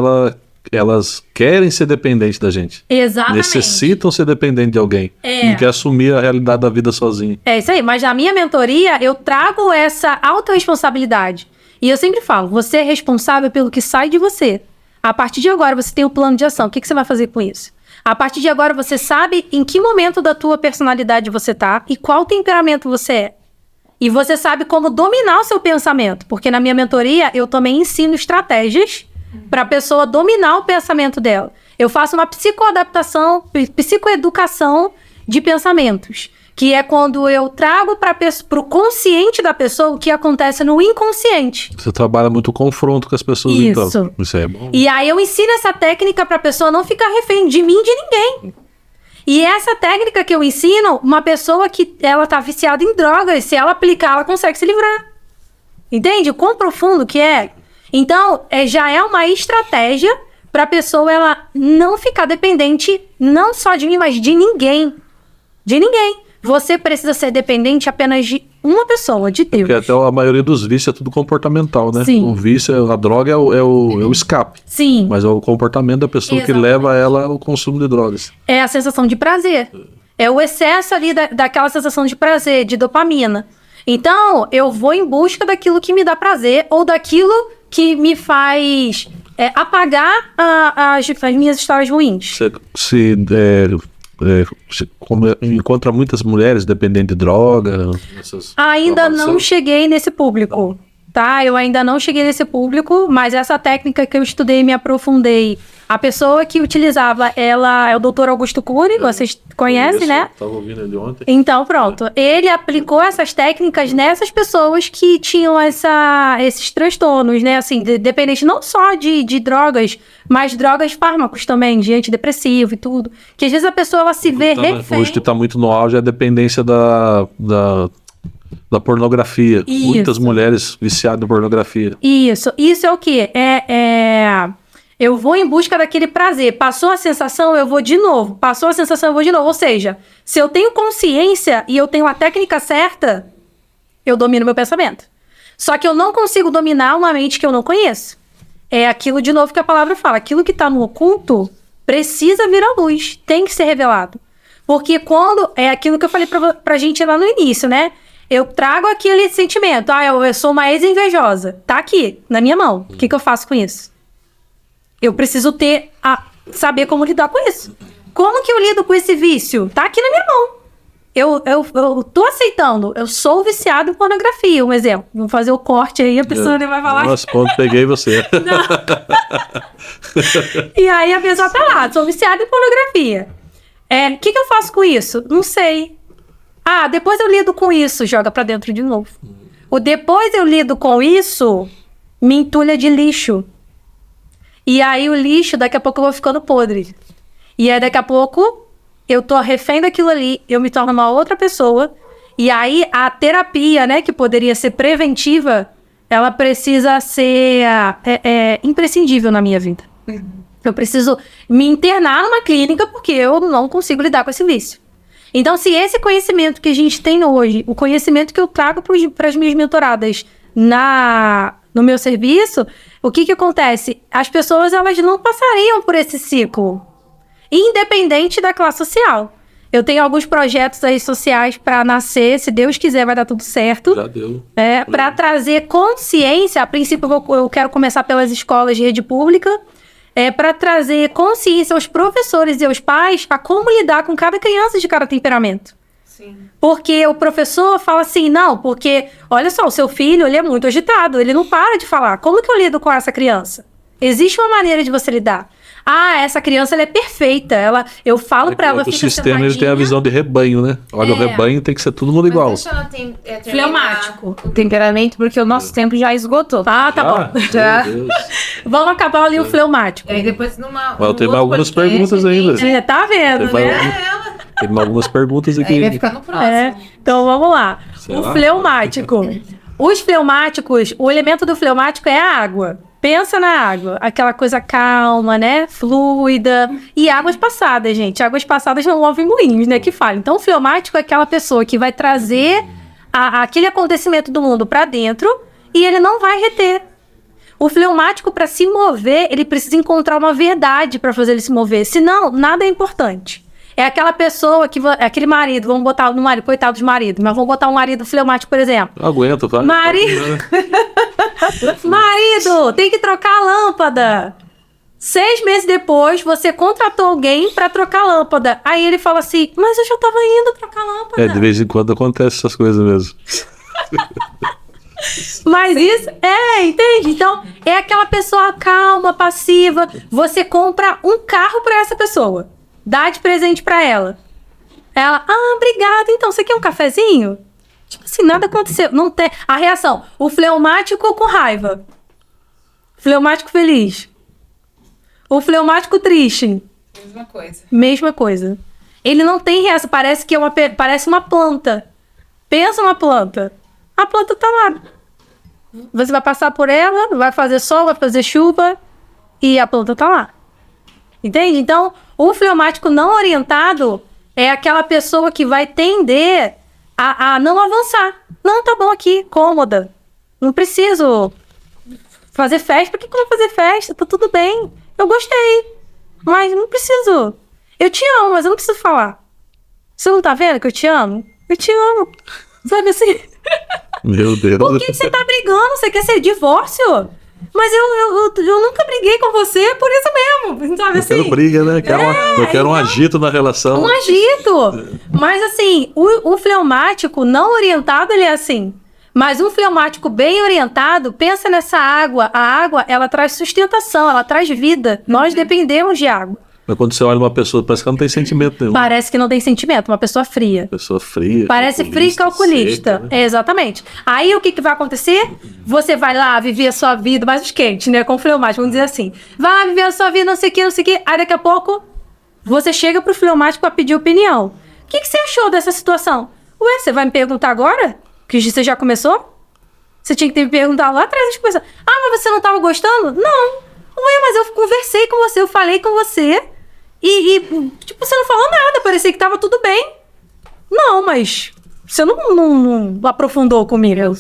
elas querem ser dependentes da gente. Exatamente. Necessitam ser dependentes de alguém. Não quer assumir a realidade da vida sozinho. É isso aí. Mas na minha mentoria, eu trago essa autorresponsabilidade. E eu sempre falo, você é responsável pelo que sai de você. A partir de agora, você tem um plano de ação. O que você vai fazer com isso? A partir de agora, você sabe em que momento da tua personalidade você tá e qual temperamento você é. E você sabe como dominar o seu pensamento. Porque na minha mentoria, eu também ensino estratégias para a pessoa dominar o pensamento dela. Eu faço uma psicoadaptação, psicoeducação de pensamentos. Que é quando eu trago para o consciente da pessoa o que acontece no inconsciente. Você trabalha muito o confronto com as pessoas, isso. Então. Isso é bom. E aí eu ensino essa técnica para a pessoa não ficar refém de mim, de ninguém. E essa técnica que eu ensino, uma pessoa que ela tá viciada em drogas, se ela aplicar, ela consegue se livrar. Entende? O quão profundo que é? Então, já é uma estratégia para a pessoa ela não ficar dependente, não só de mim, mas de ninguém. De ninguém. Você precisa ser dependente apenas de uma pessoa, de Deus. Porque até a maioria dos vícios é tudo comportamental, né? Sim. O vício, a droga é o escape. Sim. Mas é o comportamento da pessoa que leva ela ao consumo de drogas. É a sensação de prazer. É o excesso ali daquela sensação de prazer, de dopamina. Então, eu vou em busca daquilo que me dá prazer ou daquilo que me faz apagar as minhas histórias ruins. Você encontra muitas mulheres dependentes de droga? Ainda não cheguei nesse público, tá? Eu ainda não cheguei nesse público, mas essa técnica que eu estudei e me aprofundei, a pessoa que utilizava, ela é o Dr. Augusto Cury, vocês conhecem, né? Estava ouvindo ele ontem. Então, pronto. Ele aplicou essas técnicas nessas pessoas que tinham esses transtornos, né? Assim, dependente não só de drogas, mas drogas, fármacos também, de antidepressivo e tudo. Que às vezes a pessoa, ela se vê refém. Hoje que está muito no auge é a dependência da pornografia. Isso. Muitas mulheres viciadas em pornografia. Isso é o quê? Eu vou em busca daquele prazer. Passou a sensação, eu vou de novo. Passou a sensação, eu vou de novo. Ou seja, se eu tenho consciência e eu tenho a técnica certa, eu domino meu pensamento. Só que eu não consigo dominar uma mente que eu não conheço. É aquilo, de novo, que a palavra fala. Aquilo que está no oculto precisa vir à luz. Tem que ser revelado. Porque quando... É aquilo que eu falei pra gente lá no início, né? Eu trago aquele sentimento. Eu sou uma ex-invejosa. Tá aqui, na minha mão. O que eu faço com isso? Eu preciso saber como lidar com isso. Como que eu lido com esse vício? Tá aqui na minha mão. Eu tô aceitando. Eu sou viciado em pornografia, um exemplo. Vamos fazer o corte aí, a pessoa vai falar. Nossa, ponto, peguei você. E aí a pessoa tá lá, sou viciada em pornografia. O que eu faço com isso? Não sei. Depois eu lido com isso, joga pra dentro de novo. O depois eu lido com isso, me entulha de lixo. E aí o lixo, daqui a pouco eu vou ficando podre. E aí, daqui a pouco, eu tô refém daquilo ali, eu me torno uma outra pessoa. E aí, a terapia, né, que poderia ser preventiva, ela precisa ser imprescindível na minha vida. Eu preciso me internar numa clínica porque eu não consigo lidar com esse vício. Então, se esse conhecimento que a gente tem hoje, o conhecimento que eu trago para as minhas mentoradas no meu serviço, o que acontece? As pessoas, elas não passariam por esse ciclo, independente da classe social. Eu tenho alguns projetos aí sociais para nascer, se Deus quiser vai dar tudo certo. Já deu. Para trazer consciência, a princípio eu quero começar pelas escolas de rede pública, para trazer consciência aos professores e aos pais a como lidar com cada criança de cada temperamento. Sim. Porque o professor fala assim, não, porque, olha só, o seu filho, ele é muito agitado, ele não para de falar. Como que eu lido com essa criança? Existe uma maneira de você lidar. Ah, essa criança, ela é perfeita. Eu falo pra ela, o sistema, ele tem a visão de rebanho, né? Olha, o rebanho tem que ser todo mundo igual. Mas deixa ela terminar Fleumático. o temperamento, porque o nosso tempo já esgotou. Ah, tá bom. Já. Vamos acabar ali o fleumático. E aí depois Mas tem algumas perguntas ainda. Você tá vendo, Tem algumas perguntas aqui. Aí vai ficar no próximo. Então vamos lá. Sei O lá. fleumático. Os fleumáticos, o elemento do fleumático é a água. Pensa na água, aquela coisa calma, né? Fluida. E águas passadas, gente. Águas passadas não movem moinhos, né? Que fala. Então, o fleumático é aquela pessoa que vai trazer aquele acontecimento do mundo pra dentro e ele não vai reter. O fleumático, para se mover, ele precisa encontrar uma verdade para fazer ele se mover. Senão, nada é importante. É aquela pessoa que... Aquele marido, vamos botar no marido, coitado dos maridos, mas vamos botar um marido fleumático, por exemplo. Eu aguento, vai. Marido, tem que trocar a lâmpada. 6 meses depois, você contratou alguém pra trocar a lâmpada. Aí ele fala assim, mas eu já tava indo trocar a lâmpada. De vez em quando acontece essas coisas mesmo. Mas isso, entende? Então, é aquela pessoa calma, passiva. Você compra um carro pra essa pessoa. Dá de presente pra ela. Ela, obrigada. Então, você quer um cafezinho? Tipo assim, nada aconteceu. Não tem. A reação, o fleumático com raiva. Fleumático feliz. O fleumático triste. Mesma coisa. Ele não tem reação. Parece uma planta. Pensa uma planta. A planta tá lá. Você vai passar por ela, vai fazer sol, vai fazer chuva e a planta tá lá. Entende? Então, o fleumático não orientado é aquela pessoa que vai tender a não avançar. Não, tá bom aqui, cômoda. Não preciso fazer festa. Por que eu vou fazer festa? Tá tudo bem. Eu gostei. Mas não preciso. Eu te amo, mas eu não preciso falar. Você não tá vendo que eu te amo? Eu te amo. Sabe assim? Meu Deus. Por que você tá brigando? Você quer ser divórcio? Mas eu nunca briguei com você por isso mesmo. Sabe assim? Eu quero briga, né? Eu quero um agito na relação. Um agito. Mas assim, o fleumático não orientado, ele é assim. Mas um fleumático bem orientado, pensa nessa água. A água, ela traz sustentação, ela traz vida. Nós dependemos de água. Mas quando você olha uma pessoa, parece que ela não tem sentimento nenhum. Parece que não tem sentimento, uma pessoa fria. Pessoa fria. Parece fria e calculista. Seca, né? Exatamente. Aí o que vai acontecer? Você vai lá viver a sua vida, mais os quentes, né? Com fleumático, vamos dizer assim. Vai viver a sua vida, não sei o que, não sei o que. Aí daqui a pouco, você chega pro fleumático pra pedir opinião. O que você achou dessa situação? Ué, você vai me perguntar agora? Que você já começou? Você tinha que me perguntar lá atrás de coisa. Mas você não tava gostando? Não. Ué, mas eu conversei com você, eu falei com você. E tipo, você não falou nada, parecia que tava tudo bem. Não, mas você não aprofundou comigo.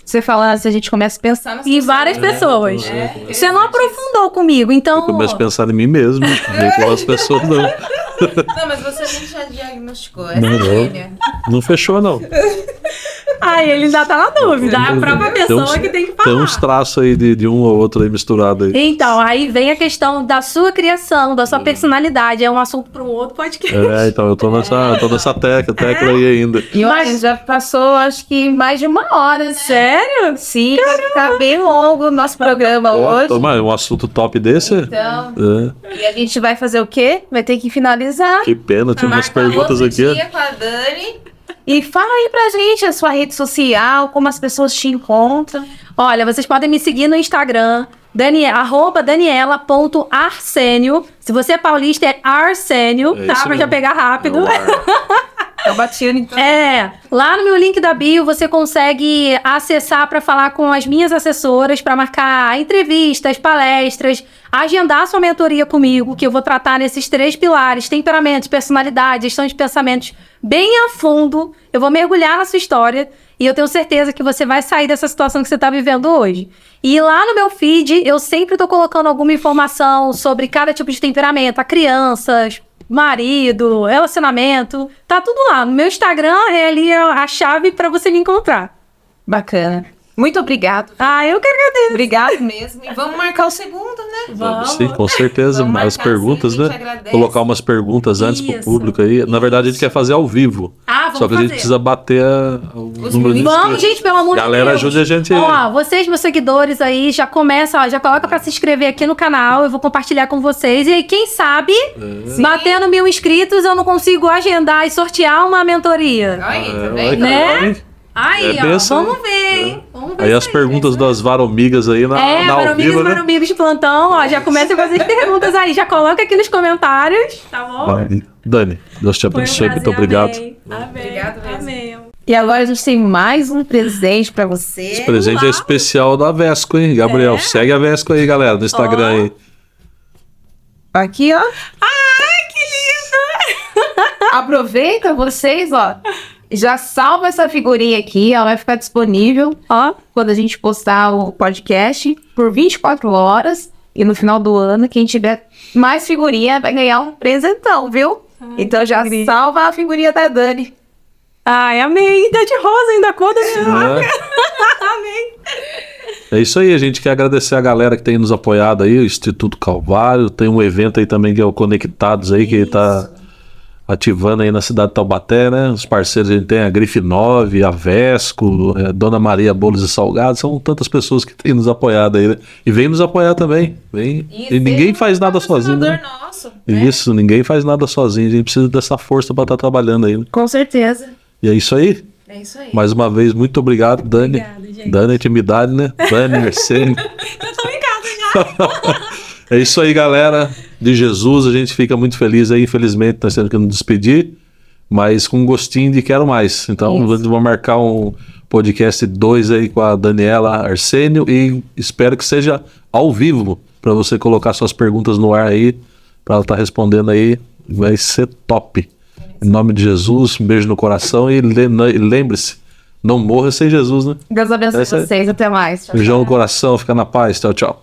Você fala, se a gente começa a pensar nas E várias pessoas. Você não aprofundou comigo, então... Eu começo a pensar em mim mesmo, nem com as pessoas não. Não, mas você já diagnosticou essa Não, filha. não fechou, não. Aí ele ainda tá na dúvida. É a própria pessoa que tem que falar. Tem uns traços aí de um ou outro aí misturado aí. Então, aí vem a questão da sua criação, da sua personalidade. É um assunto para um outro podcast. Então eu tô nessa tecla aí ainda. E olha, já passou, acho que mais de 1 hora. Sério? Sim, tá bem longo o nosso programa hoje. Mas um assunto top desse? Então, e a gente vai fazer o quê? Vai ter que finalizar. Que pena, tinha umas Marcar perguntas outro aqui. dia com a Dani. E fala aí pra gente a sua rede social, como as pessoas te encontram. Olha, vocês podem me seguir no Instagram, @daniela.arsenio. Se você é paulista, é Arsênio, tá? Pra já pegar rápido. Eu bati então. Lá no meu link da bio você consegue acessar para falar com as minhas assessoras, para marcar entrevistas, palestras, agendar sua mentoria comigo, que eu vou tratar nesses 3 pilares: temperamentos, personalidade, gestão de pensamentos, bem a fundo. Eu vou mergulhar na sua história e eu tenho certeza que você vai sair dessa situação que você está vivendo hoje. E lá no meu feed, eu sempre estou colocando alguma informação sobre cada tipo de temperamento, a crianças, marido, relacionamento, tá tudo lá. No meu Instagram é ali a chave para você me encontrar. Bacana. Muito obrigado. Eu que agradeço. Obrigado mesmo. E vamos marcar o segundo, né? Vamos. Sim, com certeza. Vamos Mais marcar, perguntas, sim, a né? gente agradece. Colocar umas perguntas antes pro Isso, público aí. Na verdade, a gente quer fazer ao vivo. Vamos Só que a gente fazer. precisa bater o número de Vamos, inscritos. gente, pelo amor de Deus. Galera, ajude a gente aí. Ó, vocês, meus seguidores aí, já começa, ó, já coloca pra se inscrever aqui no canal. Eu vou compartilhar com vocês. E aí, quem sabe, batendo 1000 inscritos, eu não consigo agendar e sortear uma mentoria. Aí, tá Vai, vendo? Né? Aí, É benção, vamos ver, hein? Vamos ver Aí isso as perguntas das varomigas aí na ao varomigos vivo, e né? varomigos de plantão, ó, já começa a fazer perguntas aí, já coloca aqui nos comentários, tá bom? Vai. Dani, Deus te Foi um abençoe. prazer, Muito obrigado. Amém. Obrigado mesmo. Amém. E agora a gente tem mais um presente pra você. Esse presente é especial da Vesco, hein, Gabriel? Segue a Vesco aí, galera, no Instagram aí. Aqui, ó. Ai, que lindo! Aproveita vocês, ó. Já salva essa figurinha aqui, ela vai ficar disponível, ó, quando a gente postar o podcast por 24 horas. E no final do ano, quem tiver mais figurinha vai ganhar um presentão, viu? Então já salva a figurinha da Dani. Ai, amei. Tá de rosa ainda, a cor da minha marca. Amei. É isso aí, a gente quer agradecer a galera que tem nos apoiado aí, o Instituto Calvário, tem um evento aí também que é o Conectados aí, que tá ativando aí na cidade de Taubaté, né? Os parceiros a gente tem a Grife 9, a Vesco, Dona Maria Bolos e Salgados, são tantas pessoas que têm nos apoiado aí, né? E vem nos apoiar também, vem. E ninguém faz nada sozinho, né? Nosso, Isso, ninguém faz nada sozinho, a gente precisa dessa força para estar trabalhando aí, né? Com certeza. E é isso aí. É isso aí. Mais uma vez, muito obrigado, Dani. Obrigada, gente. Dani, intimidade, né? Dani, Arsênio. Eu tô em casa já. É isso aí, galera. De Jesus, a gente fica muito feliz aí. Infelizmente, nós temos que nos despedir, mas com um gostinho de quero mais. Então, vamos marcar um podcast 2 aí com a Daniela Arsênio e espero que seja ao vivo para você colocar suas perguntas no ar aí, para ela estar respondendo aí. Vai ser top. Em nome de Jesus, um beijo no coração e lembre-se, não morra sem Jesus, né? Deus abençoe Essa é- vocês. Até mais. Tchau, Beijão no coração, fica na paz. Tchau, tchau.